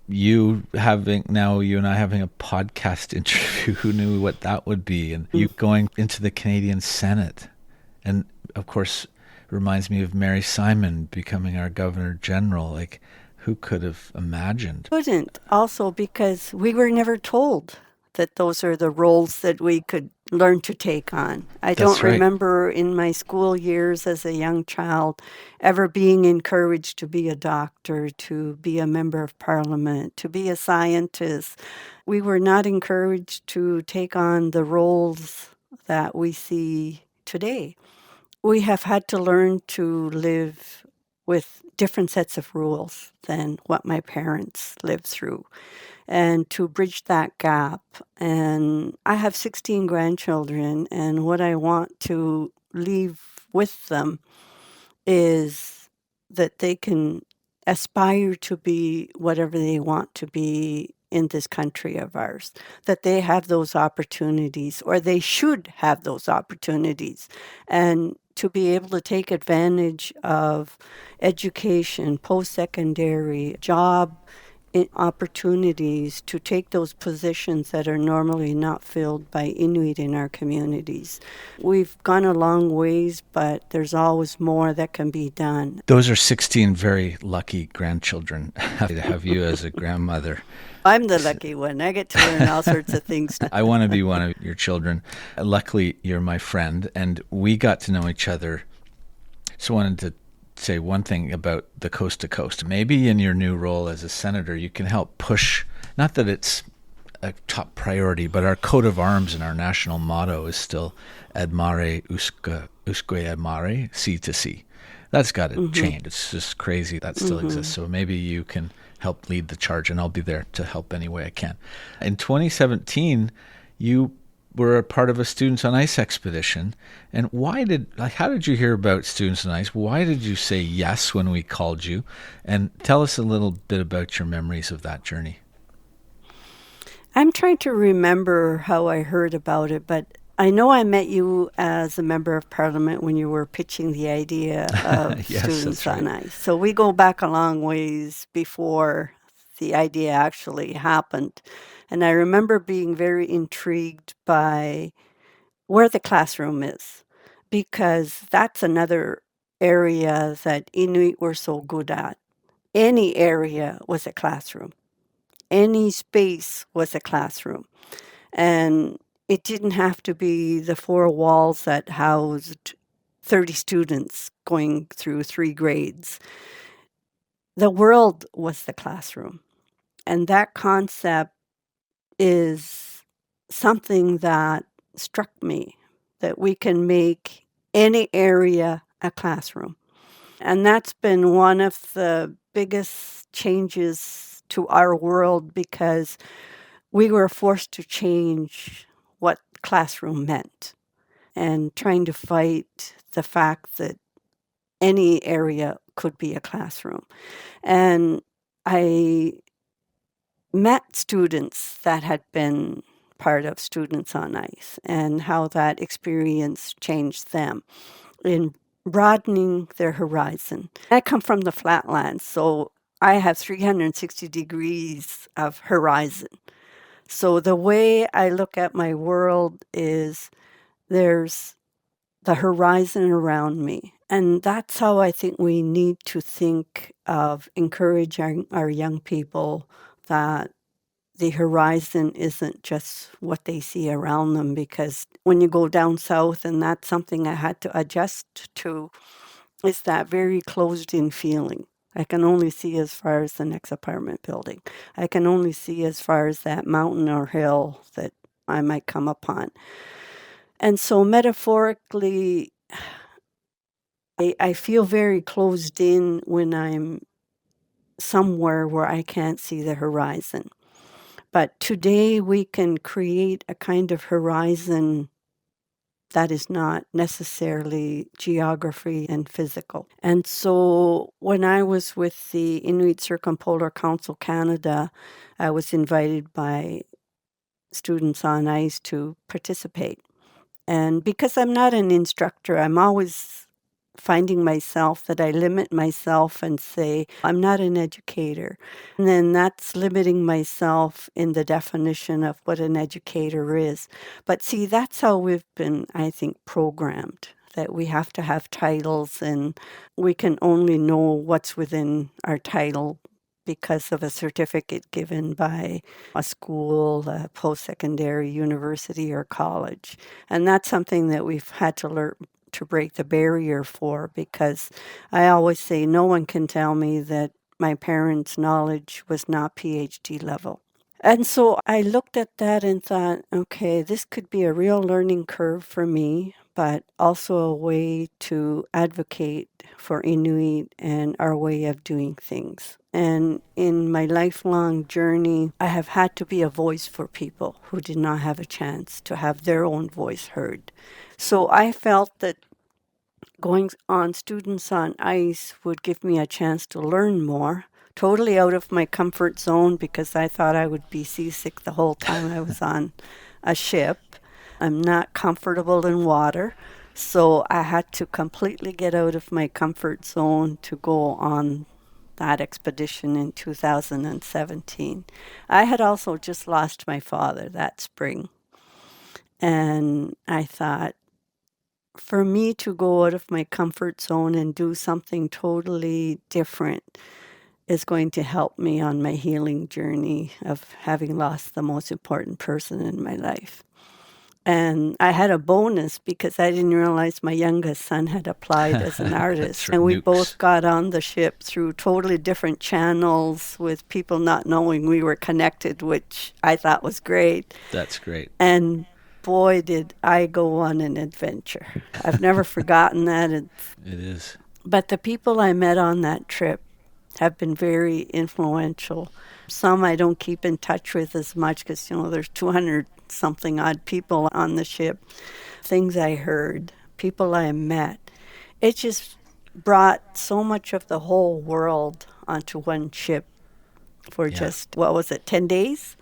Speaker 3: you and I having a podcast interview, who knew what that would be? And you going into the Canadian Senate. And of course, reminds me of Mary Simon becoming our Governor General. Like, who could have imagined?
Speaker 2: Couldn't, also because we were never told that those are the roles that we could learn to take on. I
Speaker 3: That's
Speaker 2: don't
Speaker 3: right.
Speaker 2: remember in my school years as a young child ever being encouraged to be a doctor, to be a member of parliament, to be a scientist. We were not encouraged to take on the roles that we see today. We have had to learn to live with different sets of rules than what my parents lived through, and to bridge that gap. And I have 16 grandchildren, and what I want to leave with them is that they can aspire to be whatever they want to be in this country of ours, that they have those opportunities, or they should have those opportunities, and to be able to take advantage of education, post-secondary, job opportunities, to take those positions that are normally not filled by Inuit in our communities. We've gone a long ways, but there's always more that can be done.
Speaker 3: Those are 16 very lucky grandchildren to have you as a grandmother.
Speaker 2: I'm the lucky one. I get to learn all sorts of things.
Speaker 3: I want to be one of your children. Luckily, you're my friend, and we got to know each other. So I wanted to say one thing about the Coast to Coast. Maybe in your new role as a senator, you can help push, not that it's a top priority, but our coat of arms and our national motto is still ad mare usque ad mare, sea to sea. That's got to change. It's just crazy that still exists. So maybe you can help lead the charge, and I'll be there to help any way I can. In 2017, you were a part of a Students on Ice expedition. And how did you hear about Students on Ice? Why did you say yes when we called you? And tell us a little bit about your memories of that journey.
Speaker 2: I'm trying to remember how I heard about it, but I know I met you as a member of parliament when you were pitching the idea of
Speaker 3: Yes,
Speaker 2: Students
Speaker 3: that's
Speaker 2: on
Speaker 3: right.
Speaker 2: Ice. So we go back a long ways before the idea actually happened. And I remember being very intrigued by where the classroom is, because that's another area that Inuit were so good at. Any area was a classroom. Any space was a classroom. And it didn't have to be the four walls that housed 30 students going through 3 grades. The world was the classroom. And that concept is something that struck me, that we can make any area a classroom. And that's been one of the biggest changes to our world, because we were forced to change what classroom meant, and trying to fight the fact that any area could be a classroom. And I met students that had been part of Students on Ice, and how that experience changed them in broadening their horizon. I come from the flatlands, so I have 360 degrees of horizon. So the way I look at my world is there's the horizon around me. And that's how I think we need to think of encouraging our young people that the horizon isn't just what they see around them, because when you go down south, and that's something I had to adjust to, is that very closed in feeling. I can only see as far as the next apartment building. I can only see as far as that mountain or hill that I might come upon. And so metaphorically, I feel very closed in when I'm somewhere where I can't see the horizon. But today we can create a kind of horizon that is not necessarily geography and physical. And so when I was with the Inuit Circumpolar Council Canada, I was invited by students on ice to participate. And because I'm not an instructor, I'm always finding myself that I limit myself and say, I'm not an educator. And then that's limiting myself in the definition of what an educator is. But see, that's how we've been, I think, programmed, that we have to have titles and we can only know what's within our title because of a certificate given by a school, a post-secondary university, or college. And that's something that we've had to learn to break the barrier for, because I always say no one can tell me that my parents' knowledge was not PhD level. And so I looked at that and thought, okay, this could be a real learning curve for me, but also a way to advocate for Inuit and our way of doing things. And in my lifelong journey, I have had to be a voice for people who did not have a chance to have their own voice heard. So I felt that going on Students on Ice would give me a chance to learn more, totally out of my comfort zone, because I thought I would be seasick the whole time I was on a ship. I'm not comfortable in water, so I had to completely get out of my comfort zone to go on that expedition in 2017. I had also just lost my father that spring, and I thought, for me to go out of my comfort zone and do something totally different is going to help me on my healing journey of having lost the most important person in my life. And I had a bonus because I didn't realize my youngest son had applied as an artist.
Speaker 3: right.
Speaker 2: And we
Speaker 3: Nukes.
Speaker 2: both got on the ship through totally different channels with people not knowing we were connected, which I thought was great.
Speaker 3: That's great.
Speaker 2: And boy, did I go on an adventure. I've never forgotten that.
Speaker 3: It is.
Speaker 2: But the people I met on that trip have been very influential. Some I don't keep in touch with as much because, there's 200 something odd people on the ship. Things I heard, people I met. It just brought so much of the whole world onto one ship for just, 10 days?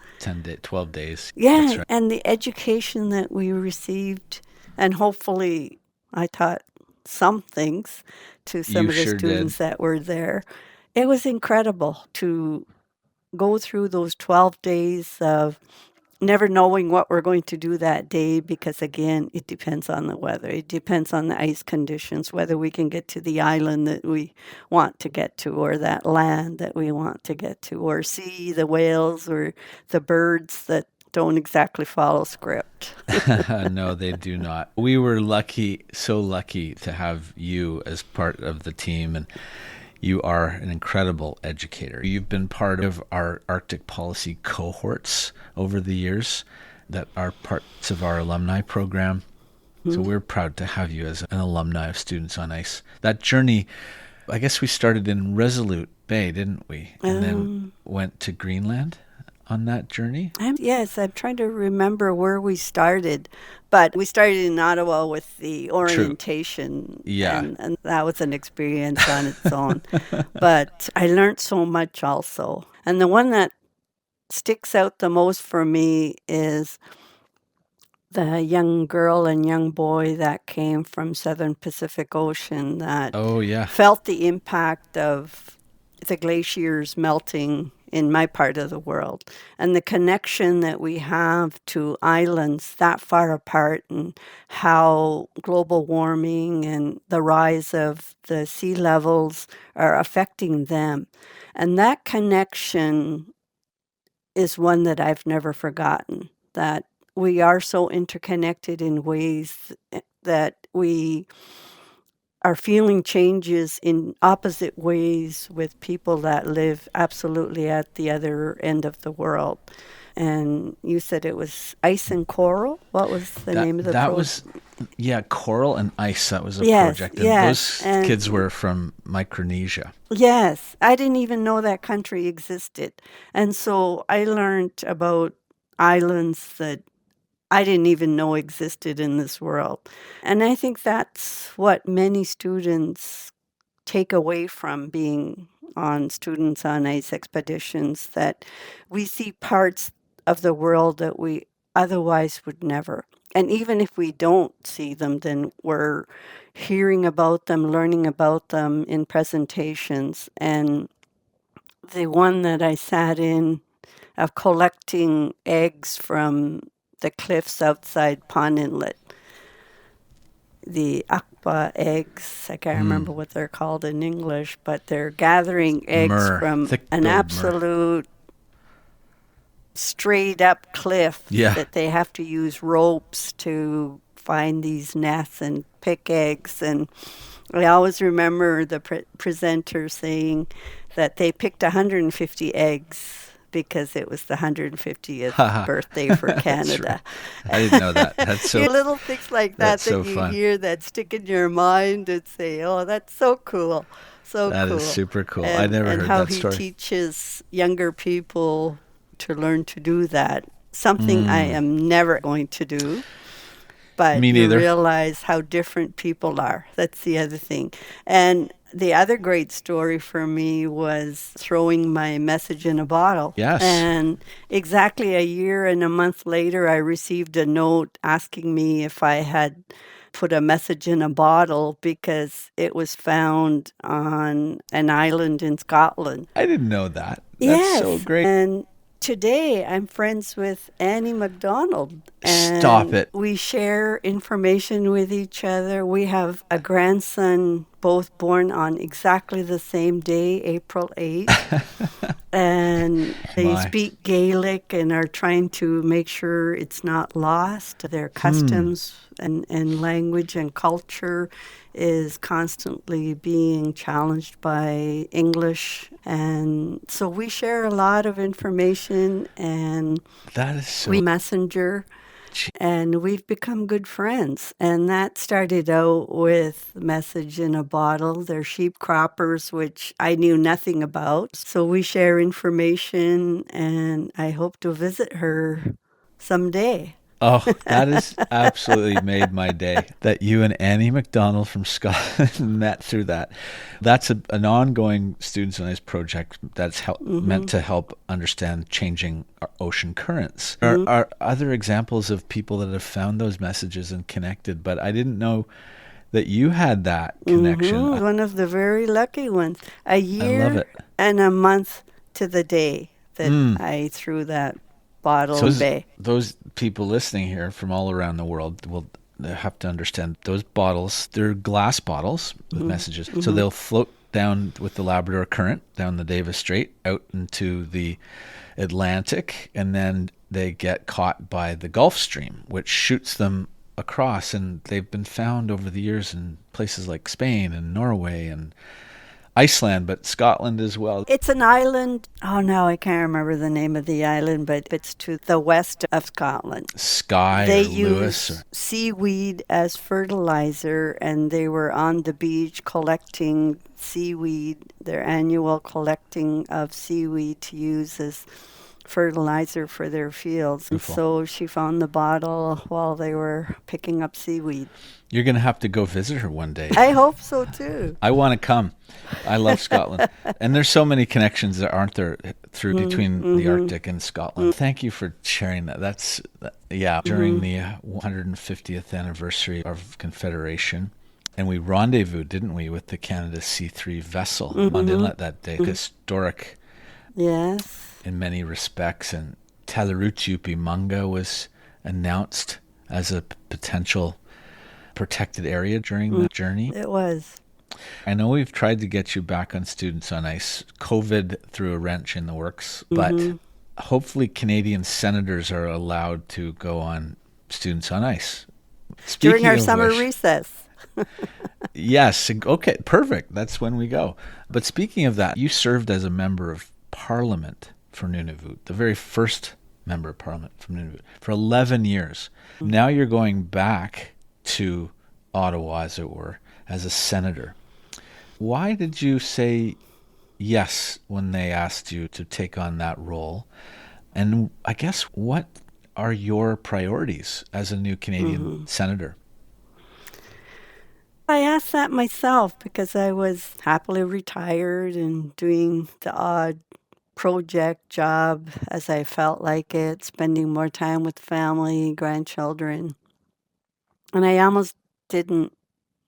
Speaker 3: 12 days.
Speaker 2: Yeah,
Speaker 3: That's right.
Speaker 2: and the education that we received, and hopefully I taught some things to some
Speaker 3: You
Speaker 2: of the
Speaker 3: sure
Speaker 2: students
Speaker 3: did.
Speaker 2: that were there. It was incredible to go through those 12 days of never knowing what we're going to do that day, because again, it depends on the weather. It depends on the ice conditions, whether we can get to the island that we want to get to, or that land that we want to get to, or see the whales or the birds that don't exactly follow script.
Speaker 3: No, they do not. We were lucky, so lucky to have you as part of the team, and you are an incredible educator. You've been part of our Arctic policy cohorts over the years that are parts of our alumni program. So we're proud to have you as an alumni of Students on Ice. That journey, I guess we started in Resolute Bay, didn't we? And then went to Greenland on that journey.
Speaker 2: Yes, I'm trying to remember where we started, but we started in Ottawa with the orientation,
Speaker 3: Yeah.
Speaker 2: and that was an experience on its own. But I learned so much also. And the one that sticks out the most for me is the young girl and young boy that came from Southern Pacific Ocean that
Speaker 3: Oh, yeah.
Speaker 2: felt the impact of the glaciers melting in my part of the world, and the connection that we have to islands that far apart, and how global warming and the rise of the sea levels are affecting them. And that connection is one that I've never forgotten, that we are so interconnected in ways that we are feeling changes in opposite ways with people that live absolutely at the other end of the world. And you said it was ice and coral. What was the name of the
Speaker 3: that
Speaker 2: project?
Speaker 3: was, yeah, Coral and Ice. That was a
Speaker 2: Yes,
Speaker 3: project, and
Speaker 2: yes,
Speaker 3: those
Speaker 2: and
Speaker 3: kids were from Micronesia.
Speaker 2: yes, I didn't even know that country existed. And so I learned about islands that I didn't even know existed in this world. And I think that's what many students take away from being on Students on Ice expeditions, that we see parts of the world that we otherwise would never. And even if we don't see them, then we're hearing about them, learning about them in presentations. And the one that I sat in of collecting eggs from the cliffs outside Pond Inlet, the aqua eggs. I can't remember what they're called in English, but they're gathering eggs from an
Speaker 3: thick-billed myrrh.
Speaker 2: absolute straight up cliff
Speaker 3: Yeah.
Speaker 2: that they have to use ropes to find these nests and pick eggs. And I always remember the presenter saying that they picked 150 eggs because it was the 150th birthday for Canada.
Speaker 3: I didn't know that. That's so.
Speaker 2: Little things like that
Speaker 3: that's so
Speaker 2: you
Speaker 3: fun.
Speaker 2: hear that stick in your mind and say, "Oh, that's so cool, so
Speaker 3: That
Speaker 2: cool."
Speaker 3: is super cool.
Speaker 2: And,
Speaker 3: I never
Speaker 2: and
Speaker 3: heard
Speaker 2: how
Speaker 3: that
Speaker 2: he
Speaker 3: story.
Speaker 2: teaches younger people to learn to do that. Something I am never going to do. But
Speaker 3: Me
Speaker 2: you
Speaker 3: neither.
Speaker 2: realize how different people are. That's the other thing. And the other great story for me was throwing my message in a bottle.
Speaker 3: Yes.
Speaker 2: And exactly a year and a month later, I received a note asking me if I had put a message in a bottle because it was found on an island in Scotland.
Speaker 3: I didn't know that. That's so great.
Speaker 2: And today I'm friends with Annie MacDonald. And
Speaker 3: Stop it.
Speaker 2: we share information with each other. We have a grandson, both born on exactly the same day, April 8th. And they
Speaker 3: My.
Speaker 2: speak Gaelic and are trying to make sure it's not lost. Their customs and language and culture is constantly being challenged by English. And so we share a lot of information, and
Speaker 3: That is so.
Speaker 2: we messenger, and we've become good friends. And that started out with message in a bottle. They're sheep croppers, which I knew nothing about. So we share information, and I hope to visit her someday.
Speaker 3: Oh, that has absolutely made my day that you and Annie MacDonald from Scotland met through that. That's an ongoing Students on Ice project that's meant to help understand changing our ocean currents. There are other examples of people that have found those messages and connected, but I didn't know that you had that connection.
Speaker 2: One of the very lucky ones. A year
Speaker 3: it.
Speaker 2: and a month to the day that I threw that bottle
Speaker 3: So
Speaker 2: bay.
Speaker 3: those people listening here from all around the world will have to understand those bottles, they're glass bottles with messages. So they'll float down with the Labrador Current, down the Davis Strait, out into the Atlantic, and then they get caught by the Gulf Stream, which shoots them across. And they've been found over the years in places like Spain and Norway and Iceland, but Scotland as well.
Speaker 2: It's an island. Oh, no, I can't remember the name of the island, but it's to the west of Scotland.
Speaker 3: Skye
Speaker 2: They
Speaker 3: or Lewis.
Speaker 2: use seaweed as fertilizer, and they were on the beach collecting seaweed, their annual collecting of seaweed to use as fertilizer for their fields. And
Speaker 3: Beautiful.
Speaker 2: so she found the bottle while they were picking up seaweed.
Speaker 3: You're going to have to go visit her one day.
Speaker 2: I hope so, too.
Speaker 3: I want to come. I love Scotland. And there's so many connections that aren't there through between the Arctic and Scotland. Thank you for sharing that. That's, during the 150th anniversary of Confederation. And we rendezvoused, didn't we, with the Canada C3 vessel on Inlet that day. Historic
Speaker 2: Yes.
Speaker 3: in many respects. And Talaruchupimunga was announced as a potential protected area during that journey.
Speaker 2: It was.
Speaker 3: I know we've tried to get you back on Students on Ice. COVID threw a wrench in the works, but hopefully Canadian senators are allowed to go on Students on Ice.
Speaker 2: During
Speaker 3: Speaking
Speaker 2: our
Speaker 3: of
Speaker 2: summer
Speaker 3: which,
Speaker 2: recess.
Speaker 3: yes, okay, perfect. That's when we go. But speaking of that, you served as a member of parliament for Nunavut, the very first member of parliament from Nunavut, for 11 years. Now you're going back to Ottawa, as it were, as a senator. Why did you say yes when they asked you to take on that role? And I guess what are your priorities as a new Canadian senator?
Speaker 2: I asked that myself because I was happily retired and doing the odd project job as I felt like it, spending more time with family, grandchildren. And I almost didn't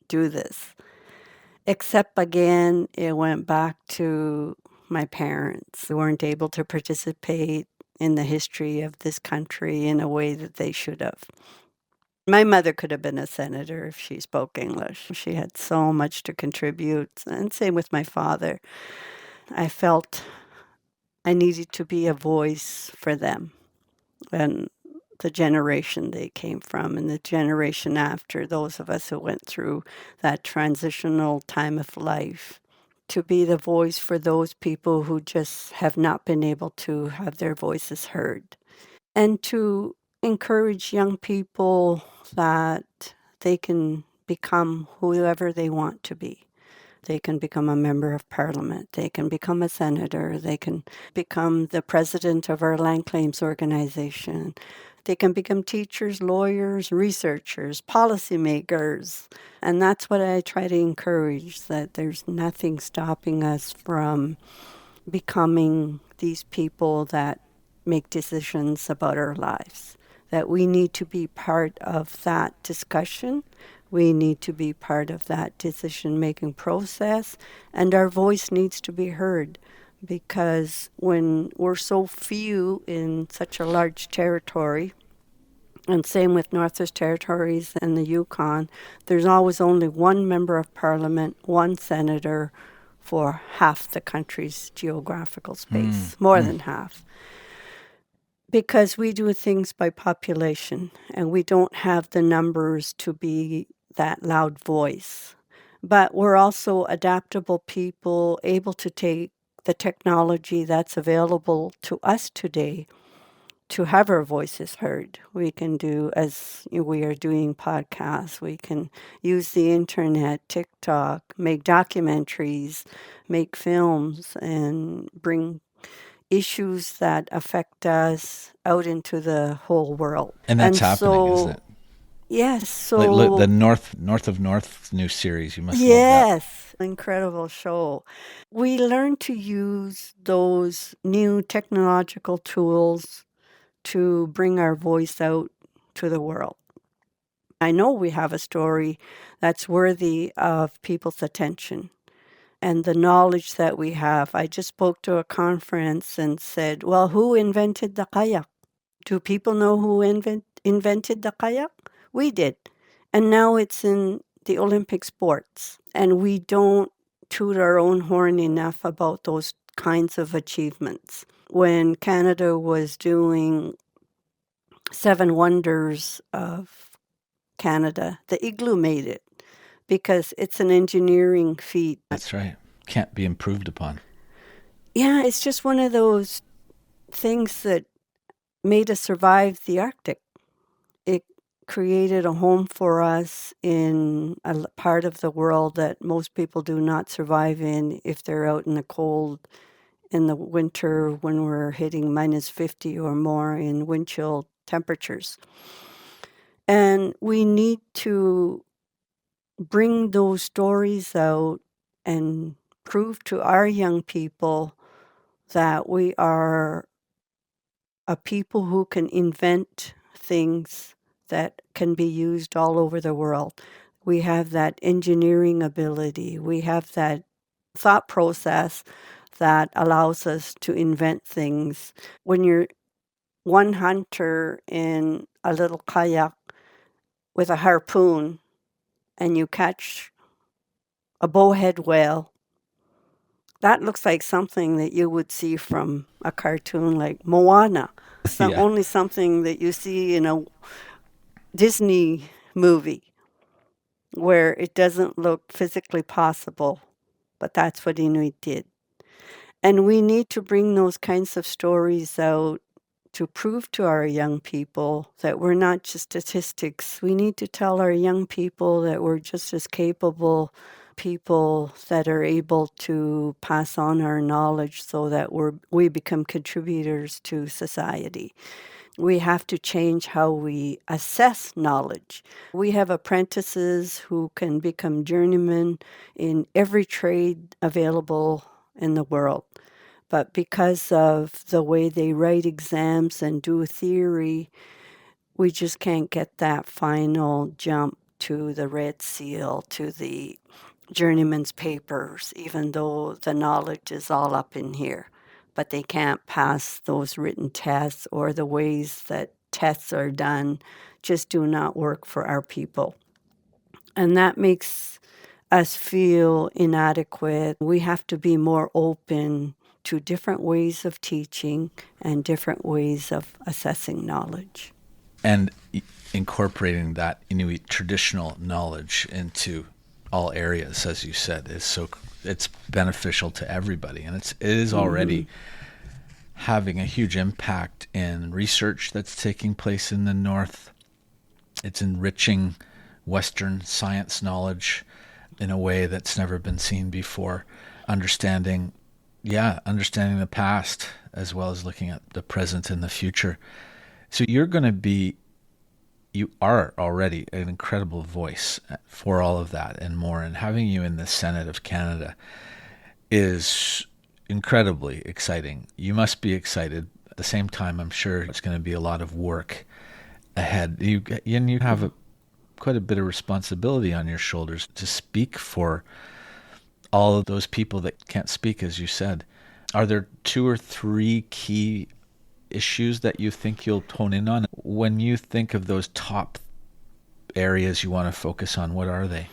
Speaker 2: do this, except again, it went back to my parents. They weren't able to participate in the history of this country in a way that they should have. My mother could have been a senator if she spoke English. She had so much to contribute, and same with my father. I felt I needed to be a voice for them and the generation they came from and the generation after, those of us who went through that transitional time of life, to be the voice for those people who just have not been able to have their voices heard, and to encourage young people that they can become whoever they want to be. They can become a member of parliament. They can become a senator. They can become the president of our land claims organization. They can become teachers, lawyers, researchers, policymakers. And that's what I try to encourage, that there's nothing stopping us from becoming these people that make decisions about our lives. That we need to be part of that discussion. We need to be part of that decision making process, and our voice needs to be heard, because when we're so few in such a large territory, and same with Northwest Territories and the Yukon, there's always only one member of parliament, one senator for half the country's geographical space, more than half. Because we do things by population and we don't have the numbers to be that loud voice. But we're also adaptable people, able to take the technology that's available to us today to have our voices heard. We can do, as we are doing podcasts, we can use the internet, TikTok, make documentaries, make films, and bring issues that affect us out into the whole world.
Speaker 3: And that's
Speaker 2: And
Speaker 3: happening, isn't
Speaker 2: so,
Speaker 3: it?
Speaker 2: yes,
Speaker 3: The
Speaker 2: so
Speaker 3: North of North new series. You must love that.
Speaker 2: yes, incredible show. We learn to use those new technological tools to bring our voice out to the world. I know we have a story that's worthy of people's attention and the knowledge that we have. I just spoke to a conference and said, well, who invented the kayak? Do people know who invented the kayak? We did. And now it's in the Olympic sports. And we don't toot our own horn enough about those kinds of achievements. When Canada was doing Seven Wonders of Canada, the igloo made it because it's an engineering feat.
Speaker 3: That's right. Can't be improved upon.
Speaker 2: Yeah, it's just one of those things that made us survive the Arctic. It created a home for us in a part of the world that most people do not survive in if they're out in the cold in the winter when we're hitting minus 50 or more in wind chill temperatures. And we need to bring those stories out and prove to our young people that we are a people who can invent things that can be used all over the world. We have that engineering ability. We have that thought process that allows us to invent things. When you're one hunter in a little kayak with a harpoon and you catch a bowhead whale, That looks like something that you would see from a cartoon like Moana.
Speaker 3: Yeah.
Speaker 2: Only something that you see in a Disney movie where it doesn't look physically possible, but that's what Inuit did. And we need to bring those kinds of stories out to prove to our young people that we're not just statistics. We need to tell our young people that we're just as capable people that are able to pass on our knowledge so that we become contributors to society. We have to change how we assess knowledge. We have apprentices who can become journeymen in every trade available in the world. But because of the way they write exams and do theory, we just can't get that final jump to the Red Seal, to the journeyman's papers, even though the knowledge is all up in here. But they can't pass those written tests, or the ways that tests are done just do not work for our people. And that makes us feel inadequate. We have to be more open to different ways of teaching and different ways of assessing knowledge.
Speaker 3: And incorporating that Inuit traditional knowledge into all areas, as you said, it's beneficial to everybody, and it is already having a huge impact in research that's taking place in the North. It's enriching Western science knowledge in a way that's never been seen before. Understanding the past as well as looking at the present and the future. So you are already an incredible voice for all of that and more. And having you in the Senate of Canada is incredibly exciting. You must be excited. At the same time, I'm sure it's going to be a lot of work ahead. You have quite a bit of responsibility on your shoulders to speak for all of those people that can't speak, as you said. Are there 2 or 3 key issues that you think you'll hone in on? When you think of those top areas you want to focus on, what are they?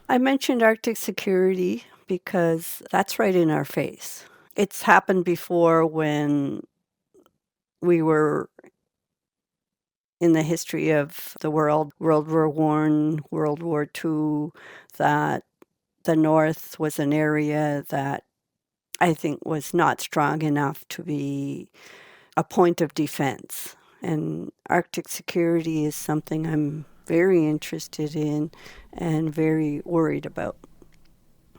Speaker 2: I mentioned Arctic security because that's right in our face. It's happened before when we were in the history of the world, World War I, World War II, that the North was an area that I think was not strong enough to be a point of defense. And Arctic security is something I'm very interested in and very worried about,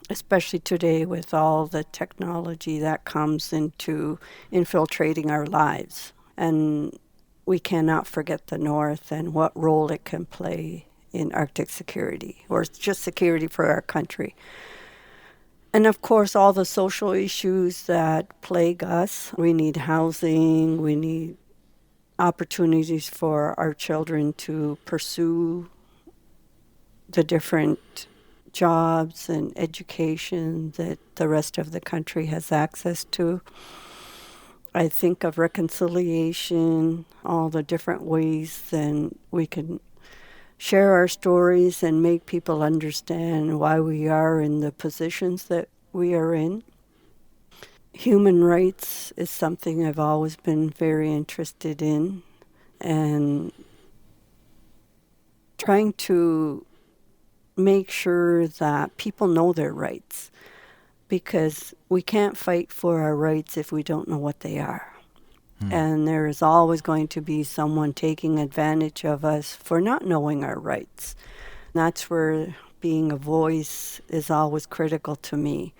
Speaker 2: especially today with all the technology that comes into infiltrating our lives. And we cannot forget the North and what role it can play in Arctic security, or just security for our country. And of course, all the social issues that plague us. We need housing, we need opportunities for our children to pursue the different jobs and education that the rest of the country has access to. I think of reconciliation, all the different ways then we can share our stories and make people understand why we are in the positions that we are in. Human rights is something I've always been very interested in, and trying to make sure that people know their rights, because we can't fight for our rights if we don't know what they are. And there is always going to be someone taking advantage of us for not knowing our rights. That's where being a voice is always critical to me,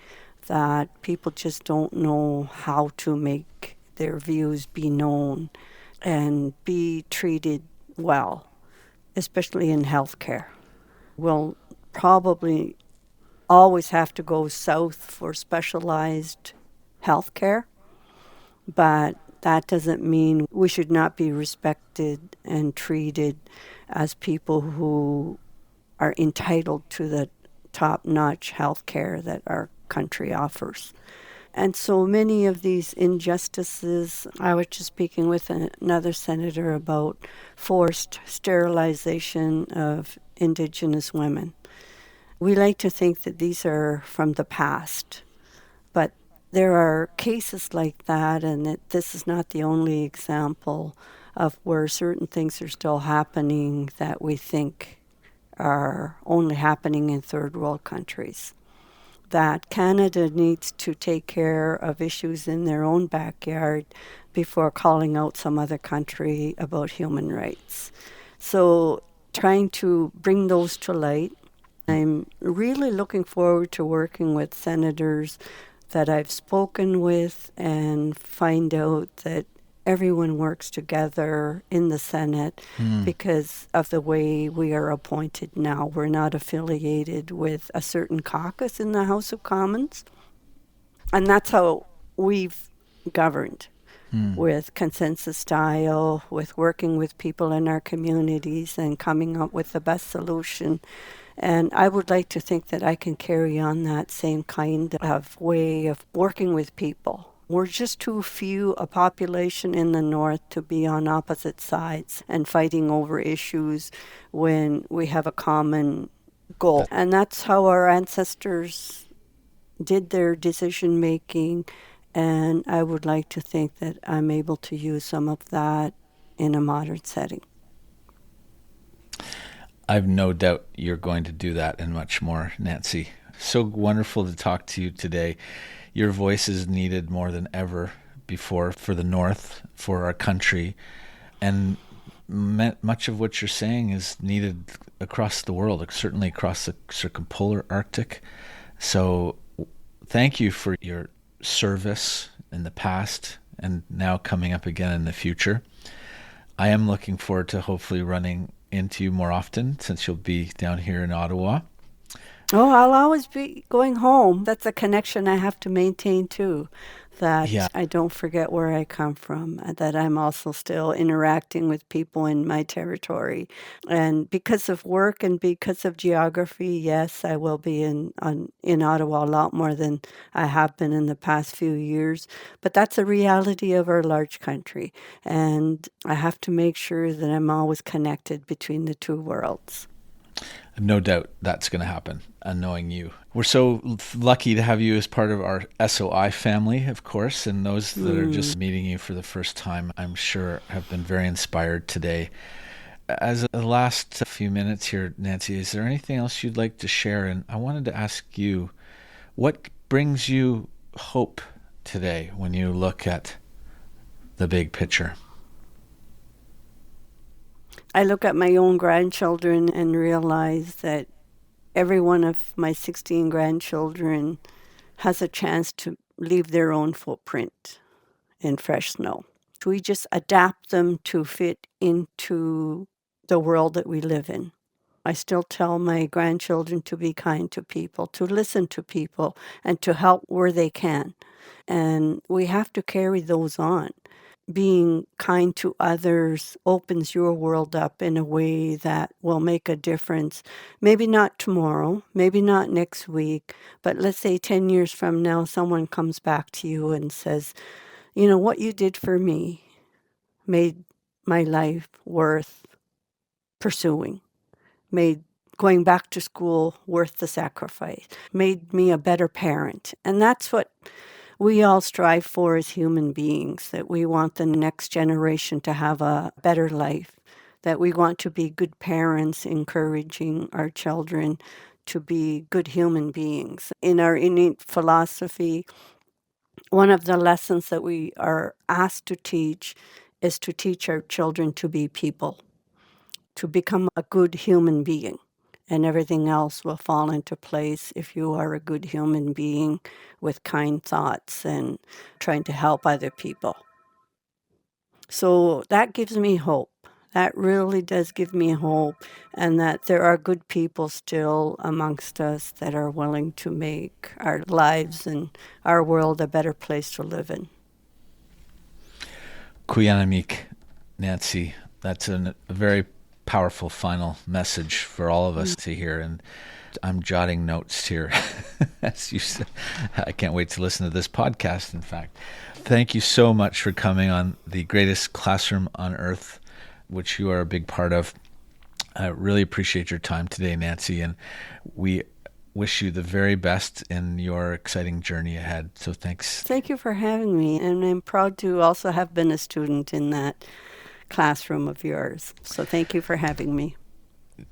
Speaker 2: that people just don't know how to make their views be known and be treated well, especially in healthcare. We'll probably always have to go south for specialized healthcare, but that doesn't mean we should not be respected and treated as people who are entitled to the top-notch health care that our country offers. And so many of these injustices, I was just speaking with another senator about forced sterilization of Indigenous women. We like to think that these are from the past, But there are cases like that, and this is not the only example of where certain things are still happening that we think are only happening in third world countries. That Canada needs to take care of issues in their own backyard before calling out some other country about human rights. So, trying to bring those to light. I'm really looking forward to working with senators that I've spoken with and find out that everyone works together in the Senate because of the way we are appointed now. We're not affiliated with a certain caucus in the House of Commons. And that's how we've governed, with consensus style, with working with people in our communities and coming up with the best solution. And I would like to think that I can carry on that same kind of way of working with people. We're just too few a population in the north to be on opposite sides and fighting over issues when we have a common goal. And that's how our ancestors did their decision making. And I would like to think that I'm able to use some of that in a modern setting.
Speaker 3: I've no doubt you're going to do that and much more, Nancy. So wonderful to talk to you today. Your voice is needed more than ever before for the North, for our country, and much of what you're saying is needed across the world, certainly across the circumpolar Arctic. So thank you for your service in the past and now coming up again in the future. I am looking forward to hopefully running into you more often since you'll be down here in Ottawa.
Speaker 2: Oh, I'll always be going home. That's a connection I have to maintain too, that I don't forget where I come from, that I'm also still interacting with people in my territory. And because of work and because of geography, yes, I will be in Ottawa a lot more than I have been in the past few years. But that's a reality of our large country. And I have to make sure that I'm always connected between the two worlds.
Speaker 3: No doubt that's going to happen, knowing you. We're so lucky to have you as part of our SOI family, of course, and those that are just meeting you for the first time, I'm sure have been very inspired today. As the last few minutes here, Nancy, is there anything else you'd like to share? And I wanted to ask you, what brings you hope today when you look at the big picture?
Speaker 2: I look at my own grandchildren and realize that every one of my 16 grandchildren has a chance to leave their own footprint in fresh snow. We just adapt them to fit into the world that we live in. I still tell my grandchildren to be kind to people, to listen to people, and to help where they can. And we have to carry those on. Being kind to others opens your world up in a way that will make a difference. Maybe not tomorrow, maybe not next week, but let's say 10 years from now, someone comes back to you and says, you know, what you did for me made my life worth pursuing, made going back to school worth the sacrifice, made me a better parent. And that's what we all strive for as human beings, that we want the next generation to have a better life, that we want to be good parents, encouraging our children to be good human beings. In our Inuit philosophy, one of the lessons that we are asked to teach is to teach our children to be people, to become a good human being. And everything else will fall into place if you are a good human being with kind thoughts and trying to help other people. So that gives me hope. That really does give me hope, and that there are good people still amongst us that are willing to make our lives and our world a better place to live in.
Speaker 3: Kuyanamik, Nancy, that's a very powerful final message for all of us to hear, and I'm jotting notes here as you said. I can't wait to listen to this podcast, in fact. Thank you so much for coming on the greatest classroom on earth, which you are a big part of. I really appreciate your time today, Nancy, and we wish you the very best in your exciting journey ahead. So thanks.
Speaker 2: Thank you for having me. And I'm proud to also have been a student in that classroom of yours. So thank you for having me.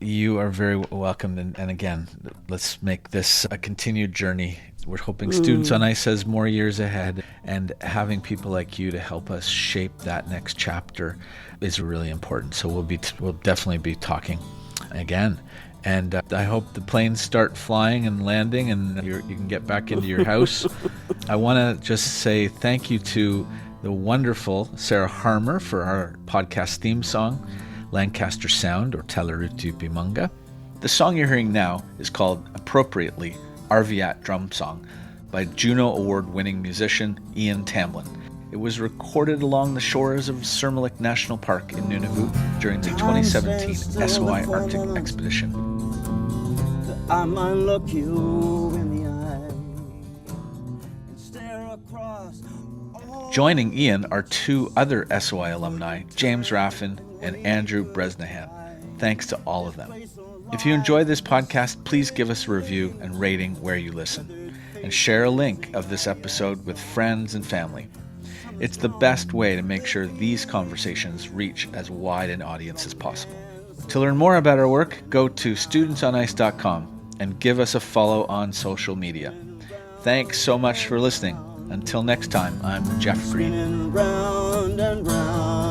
Speaker 3: You are very welcome. And again, let's make this a continued journey. We're hoping Students on Ice has more years ahead, and having people like you to help us shape that next chapter is really important. So we'll definitely be talking again. And I hope the planes start flying and landing and you can get back into your house. I want to just say thank you to the wonderful Sarah Harmer for our podcast theme song, Lancaster Sound, or Talarutu Pimanga. The song you're hearing now is called, appropriately, Arviat Drum Song by Juno Award-winning musician Ian Tamlin. It was recorded along the shores of Sermilik National Park in Nunavut during the 2017 SOI Arctic expedition.
Speaker 1: I might look you in the eye and stare across.
Speaker 3: Joining Ian are two other SOI alumni, James Raffin and Andrew Bresnahan. Thanks to all of them. If you enjoy this podcast, please give us a review and rating where you listen, and share a link of this episode with friends and family. It's the best way to make sure these conversations reach as wide an audience as possible. To learn more about our work, go to studentsonice.com and give us a follow on social media. Thanks so much for listening. Until next time, I'm Geoff Green.
Speaker 1: Round and round.